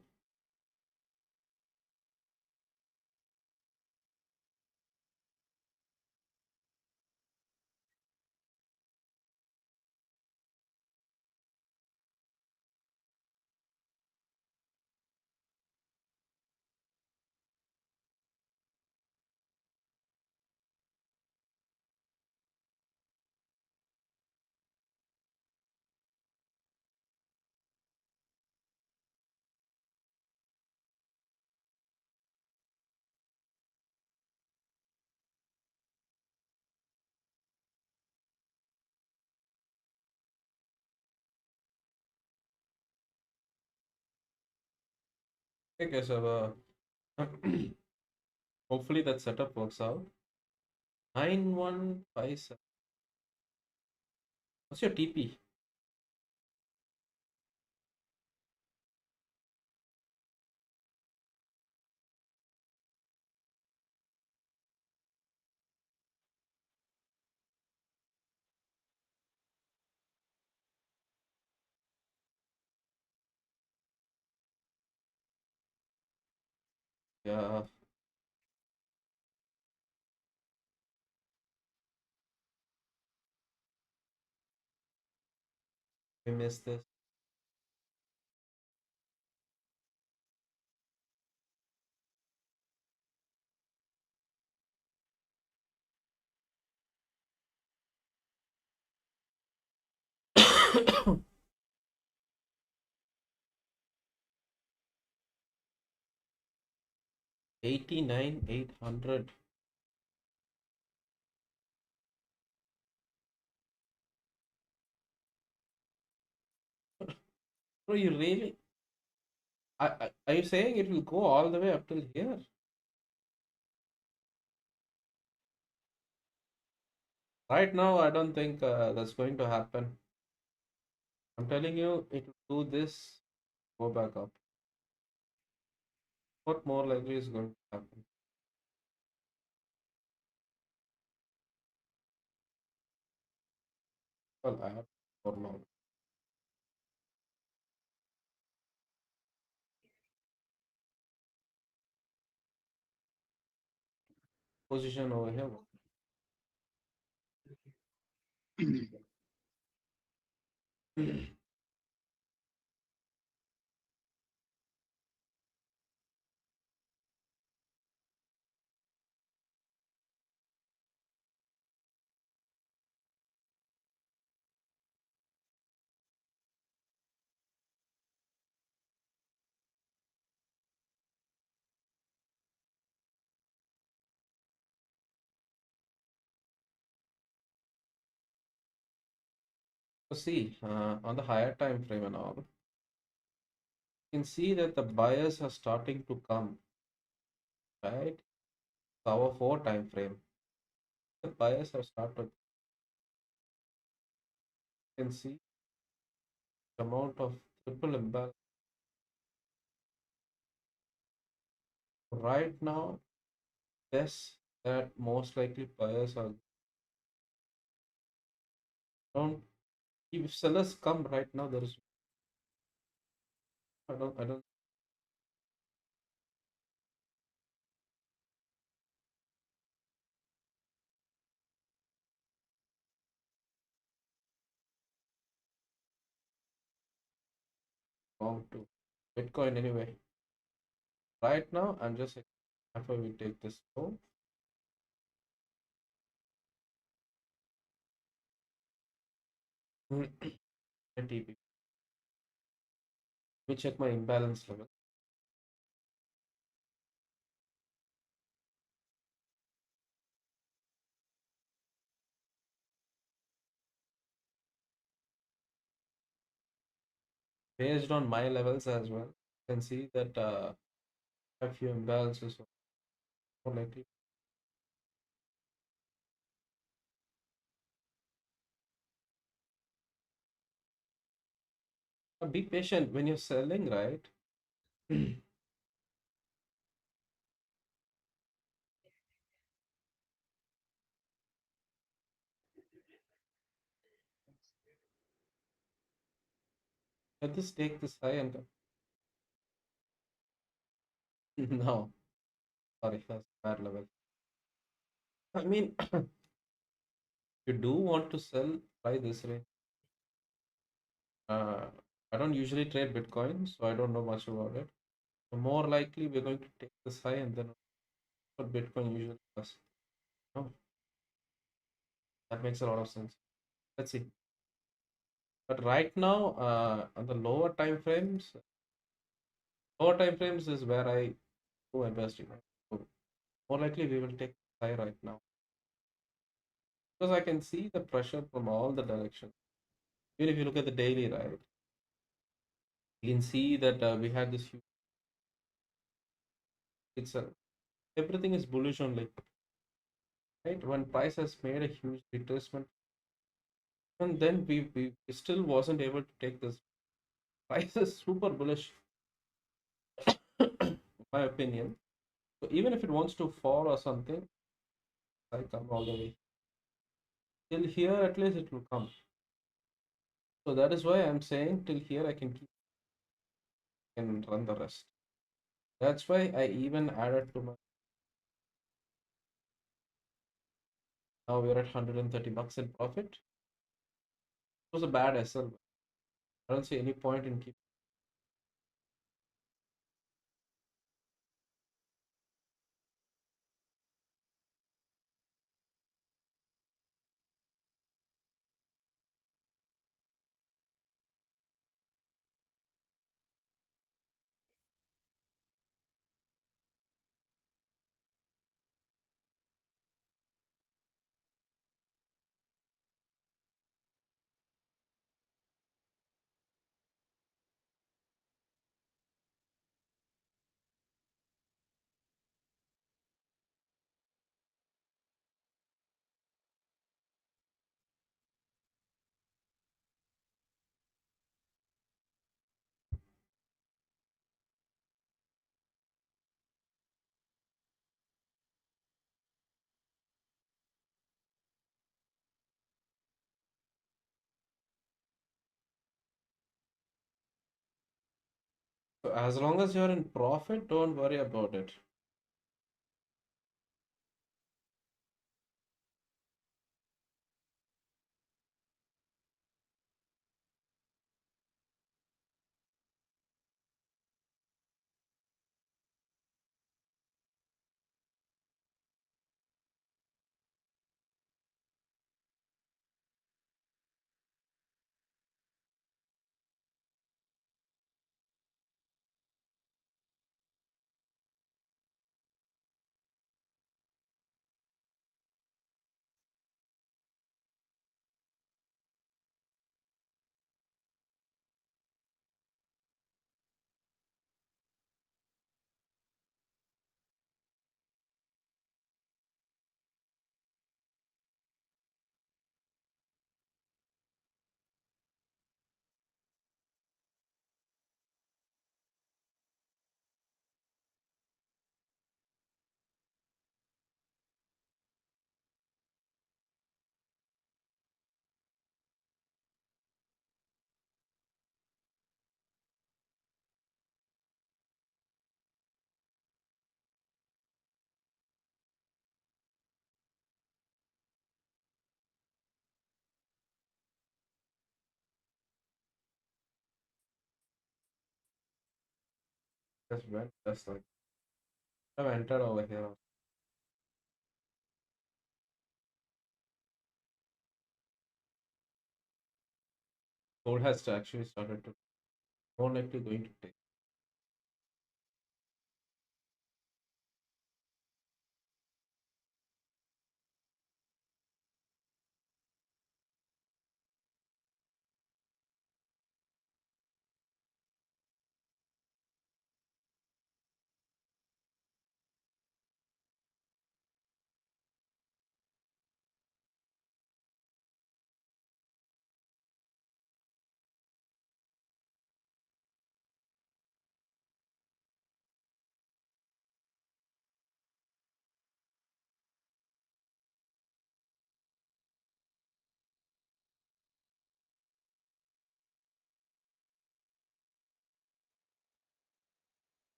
Okay, so hopefully that setup works out. 9157. What's your TP? Yeah, we missed this. 89,800. Bro, you really? Are you saying it will go all the way up till here? Right now, I don't think that's going to happen. I'm telling you, it will do this, go back up. What more likely is going to happen? Well, I have for now. Position over here. So see, on the higher time frame and all, you can see that the buyers are starting to come, right? Our 4 time frame. The buyers have started. You can see the amount of triple imbalance. Right now, yes, that most likely buyers are don't. If sellers come right now, there is I don't want to Bitcoin anyway. Right now, I'm just after we take this low. TP. Let me check my imbalance level. Based on my levels as well, you can see that a few imbalances are more likely. Be patient when you're selling, right? Let this take this high and no, sorry, that's bad level. I mean, you do want to sell, try this range. Uh, I don't usually trade Bitcoin, so I don't know much about it. So more likely, we're going to take this high and then what Bitcoin usually does. No, that makes a lot of sense. Let's see. But right now, on the lower time frames is where I do my best. So more likely, we will take high right now because I can see the pressure from all the directions. Even if you look at the daily, right, you can see that we had this huge. It's a everything is bullish only, right? When price has made a huge retracement, and then we still wasn't able to take this. Price is super bullish, in my opinion. So even if it wants to fall or something, I come all the way till here. At least it will come. So that is why I'm saying till here I can keep and run the rest. That's why I even added to my. Now we're at 130 bucks in profit. It was a bad SL. I don't see any point in keeping. So as long as you're in profit, don't worry about it. Just went just like I've entered over here. Gold has actually started to more likely going to take.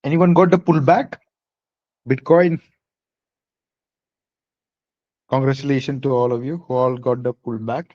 Anyone got the pullback? Bitcoin. Congratulations to all of you who all got the pullback.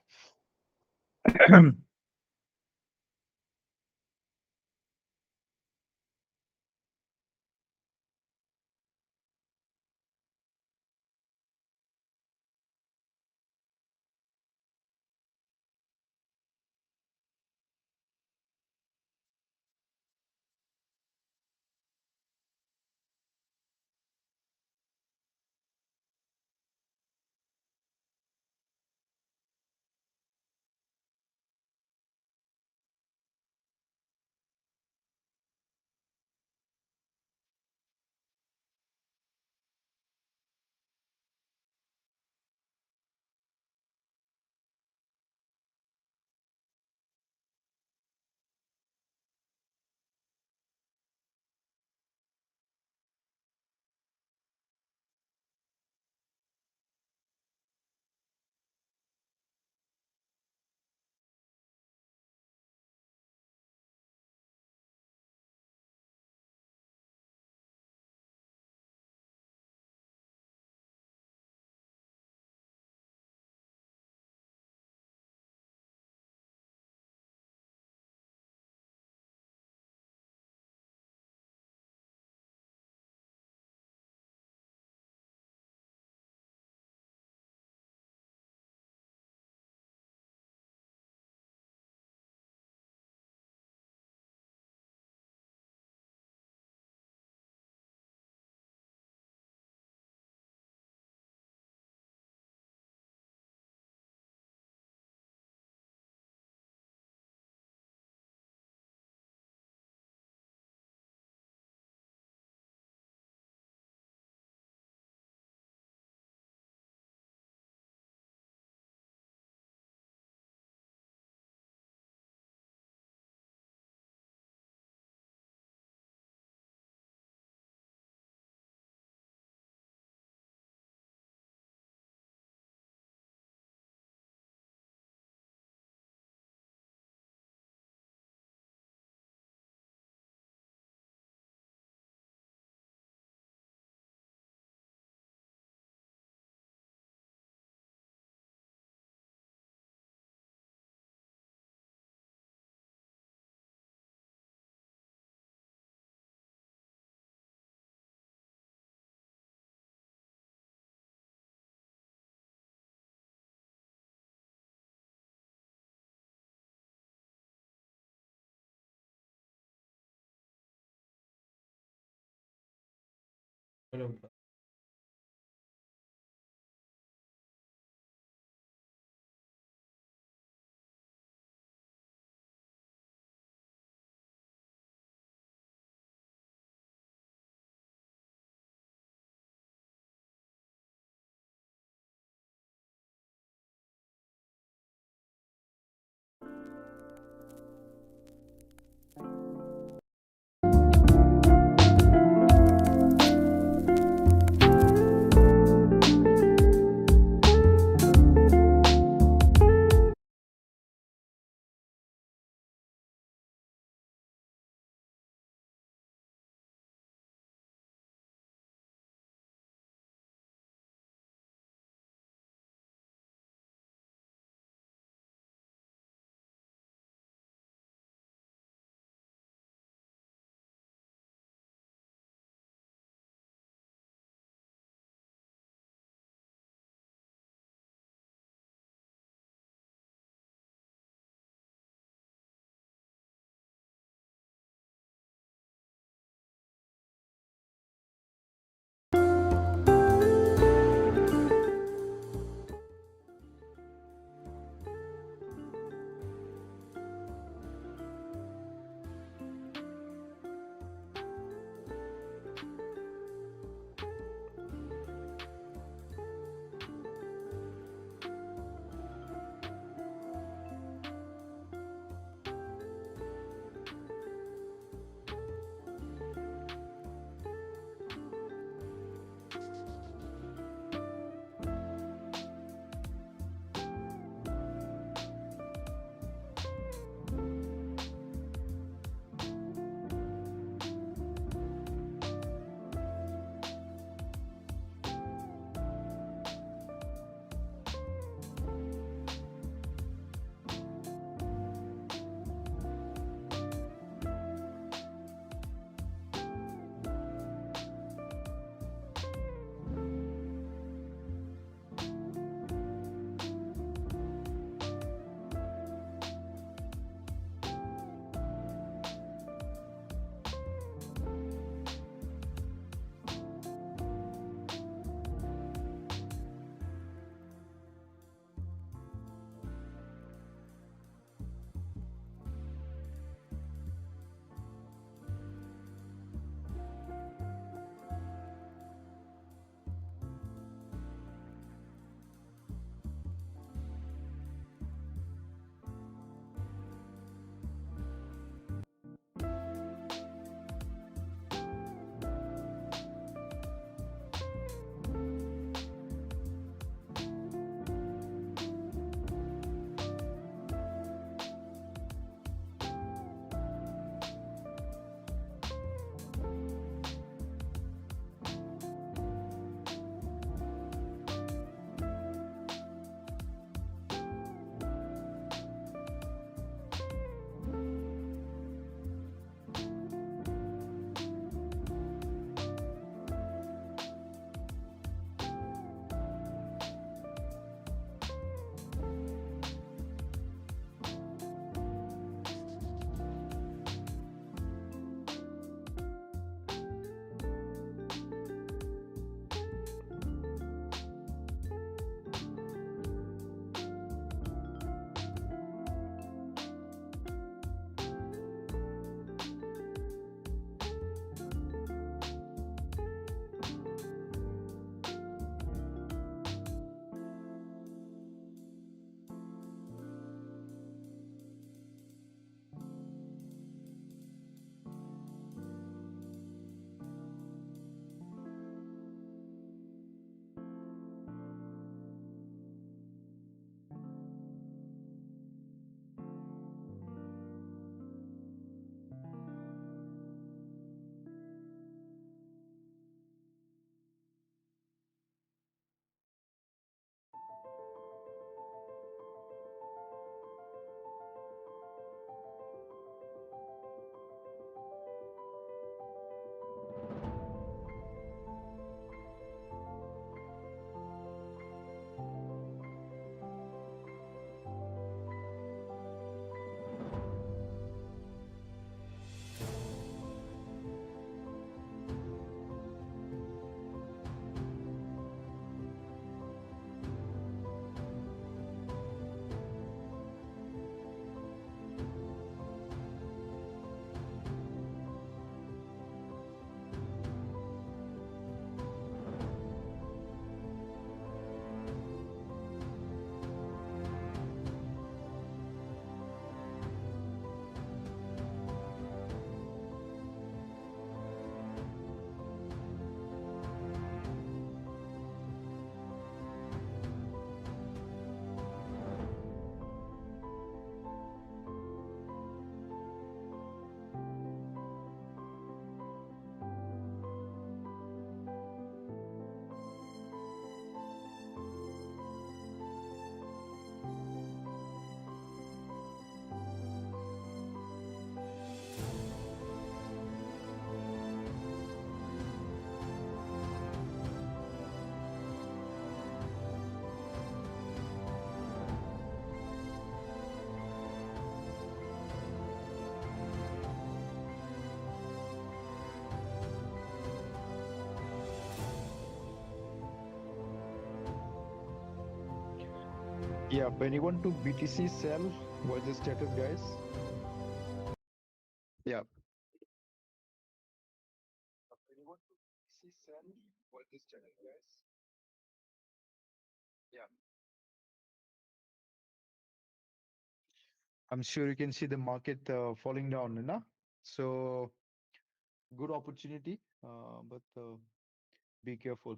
Hello.
Yeah, anyone to BTC sell? What's the status, guys? Yeah. Anyone to BTC sell? What's the status, guys? Yeah. I'm sure you can see the market falling down, you know? So good opportunity, but be careful.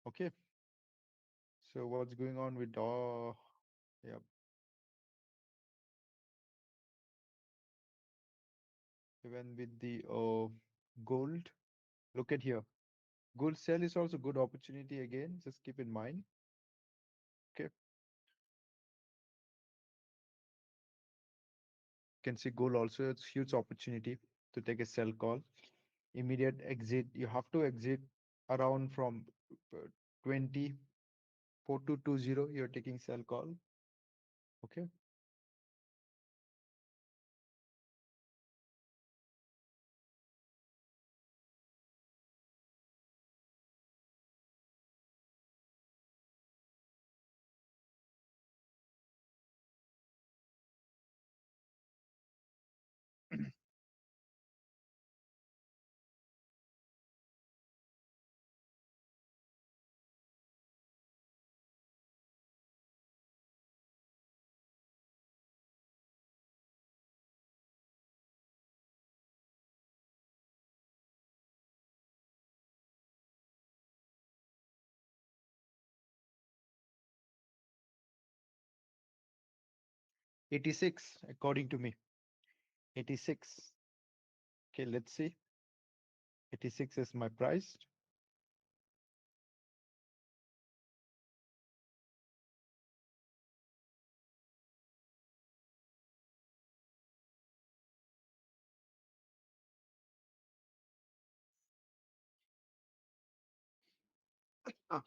Okay. So what's going on with yeah, even with the gold? Look at here. Gold sell is also good opportunity again. Just keep in mind. Okay. You can see gold also it's huge opportunity to take a sell call. Immediate exit. You have to exit around from 204220. You're taking sell call. Okay. $86 according to me. 86. Okay, let's see. 86 is my price. Ah,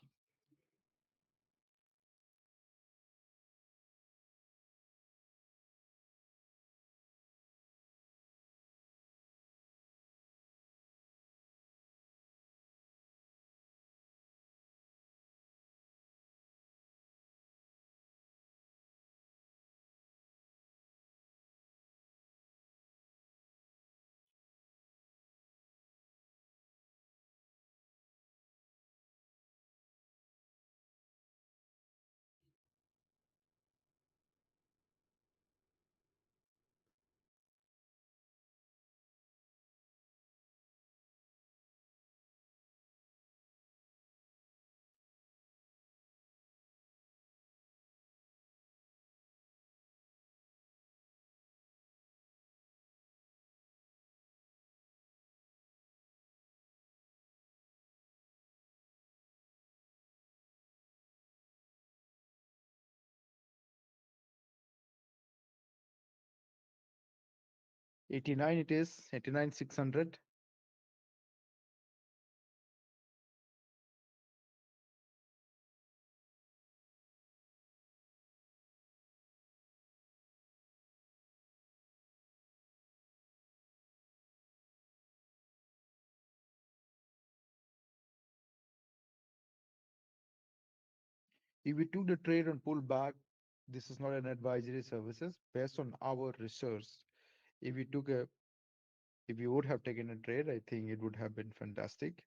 89 it is. 89,600. If we took the trade and pull back, this is not an advisory services. Based on our research, if we took a if we would have taken a trade, I think it would have been fantastic.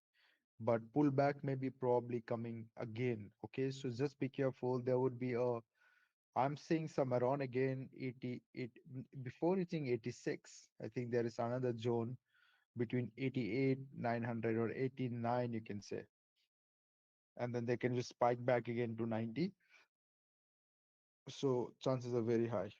But pullback may be probably coming again. Okay, so just be careful. There would be a I'm seeing some around again 88 before reaching 86. I think there is another zone between 88, 900 or 89, you can say. And then they can just spike back again to 90. So chances are very high.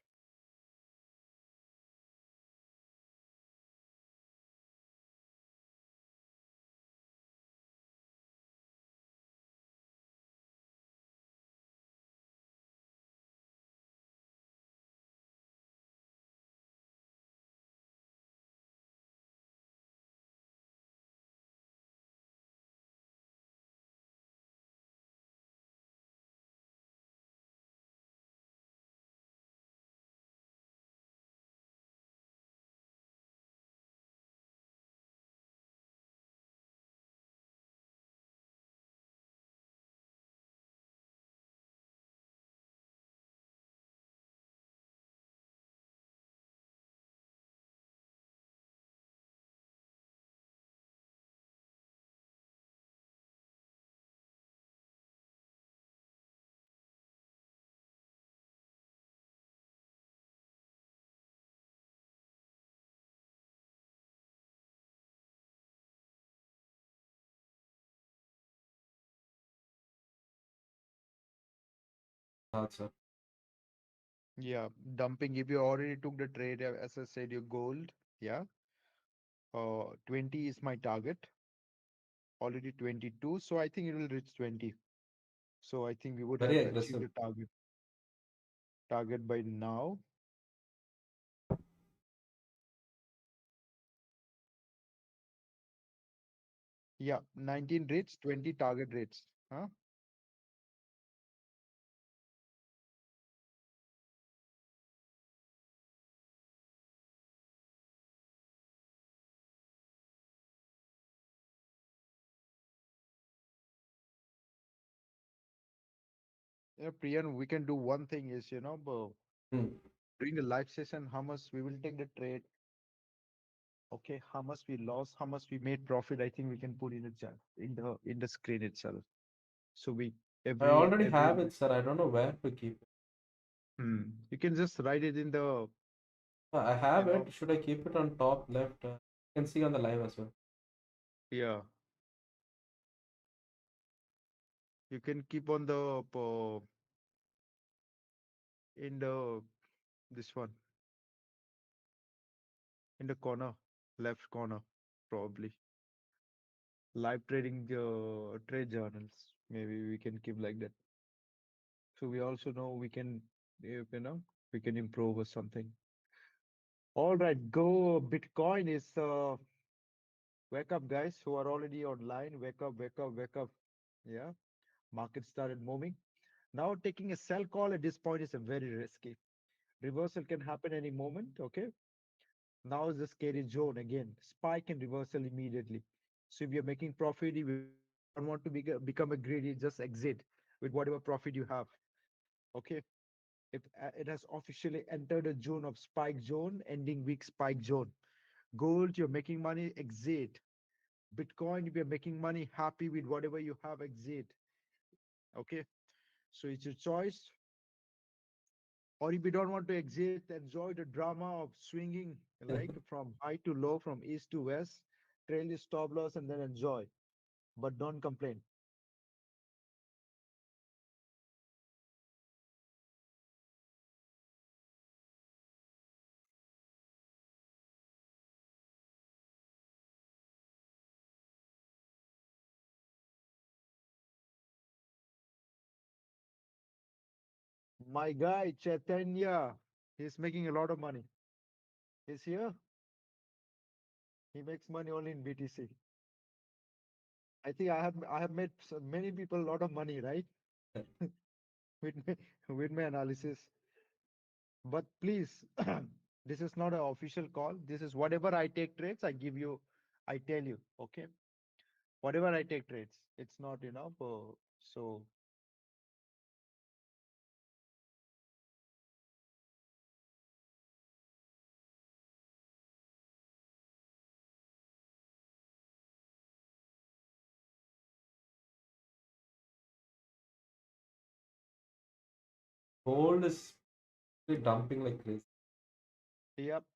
hard, sir.
Yeah, dumping. If you already took the trade, as I said, your gold. Yeah, 20 is my target. Already 22, so I think it will reach 20. So I think we would
Very
have achieved
aggressive.
the target by now. Yeah, 19 rates, 20 target rates. Huh? Yeah, Priyan, we can do one thing is,
Hmm.
during the live session, how much we will take the trade, okay, how much we lost, how much we made profit, I think we can put in the chat, in the screen itself. So we
I already have it, sir. I don't know where to keep it.
you can just write it in the,
I
you
have
know,
it. Should I keep it on top left? You can see on the live as well.
yeah, you can keep on the in the this one in the corner, left corner, probably. Live trading trade journals. Maybe we can keep like that. So we also know we can, we can improve or something. All right, go. Bitcoin is wake up, guys who are already online. Wake up, wake up, wake up. Yeah, market started moving. Now taking a sell call at this point is a very risky. Reversal can happen any moment. Okay. Now is the scary zone again. Spike and reversal immediately. So if you're making profit, if you don't want to become a greedy, just exit with whatever profit you have. Okay. It has officially entered a zone of spike zone, ending week spike zone. Gold, you're making money, exit. Bitcoin, if you're making money, happy with whatever you have, exit. Okay. So it's your choice. Or if you don't want to exit, enjoy the drama of swinging like from high to low, from east to west, trail your stop loss and then enjoy. But don't complain. My guy, Chaitanya, he's making a lot of money. He's here. He makes money only in BTC. I think I have made many people a lot of money, right? with my, with my analysis. But please, this is not an official call. This is whatever I take trades, I give you, I tell you, okay? Whatever I take trades, it's not, so
Gold is really dumping like crazy.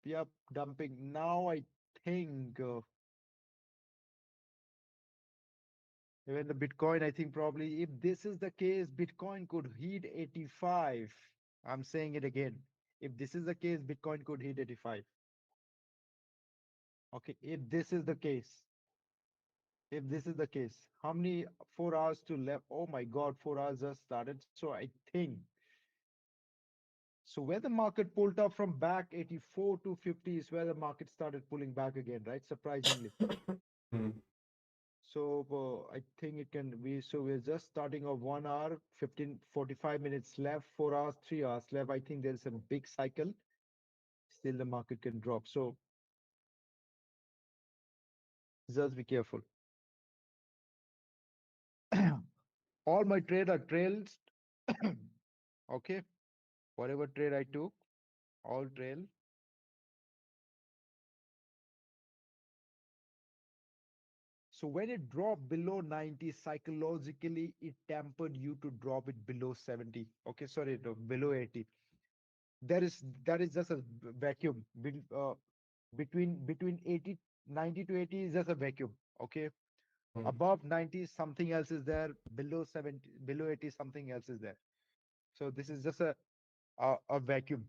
yep, dumping. Now I think even the Bitcoin, I think probably if this is the case, Bitcoin could hit 85. I'm saying it again. If this is the case, Bitcoin could hit 85. Okay, if this is the case, if this is the case, how many 4 hours to left? Oh my God, 4 hours just started. So I think so. Where the market pulled up from back 84 to 50 is where the market started pulling back again, right? Surprisingly.
Hmm.
So I think it can be. So we're just starting of 1 hour, 15, 45 minutes left, 4 hours, 3 hours left. I think there's a big cycle. Still, the market can drop. So just be careful. All my trade are trails. Okay. Whatever trade I took, all trail. So when it dropped below 90, psychologically, it tempered you to drop it below 70. Okay, sorry, no, below 80. That is just a vacuum. Between 80, 90 to 80 is just a vacuum. Okay.
Hmm.
Above 90, something else is there. Below 70, below 80, something else is there. So this is just a vacuum.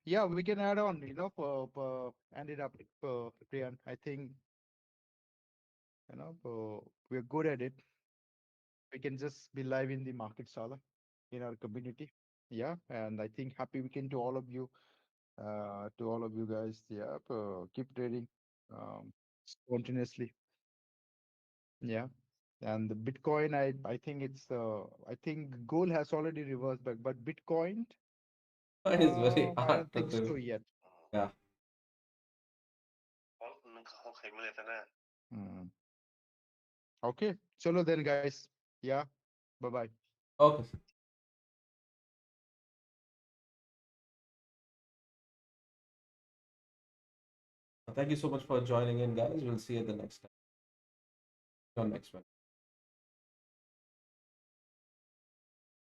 Yeah, we can add on, end it up, Priyan. I think, we're good at it. We can just be live in the market sala in our community. Yeah, and I think happy weekend to all of you guys. Yeah, keep trading spontaneously. Yeah. And the Bitcoin, I think I think gold has already reversed back, but Bitcoin,
It is very
I
hard
don't
to
think
do.
so yet.
Yeah.
Hmm. Okay, chalo then, guys. Yeah, bye bye.
Okay. Thank you so much for joining in, guys. We'll see you the next time. On next one.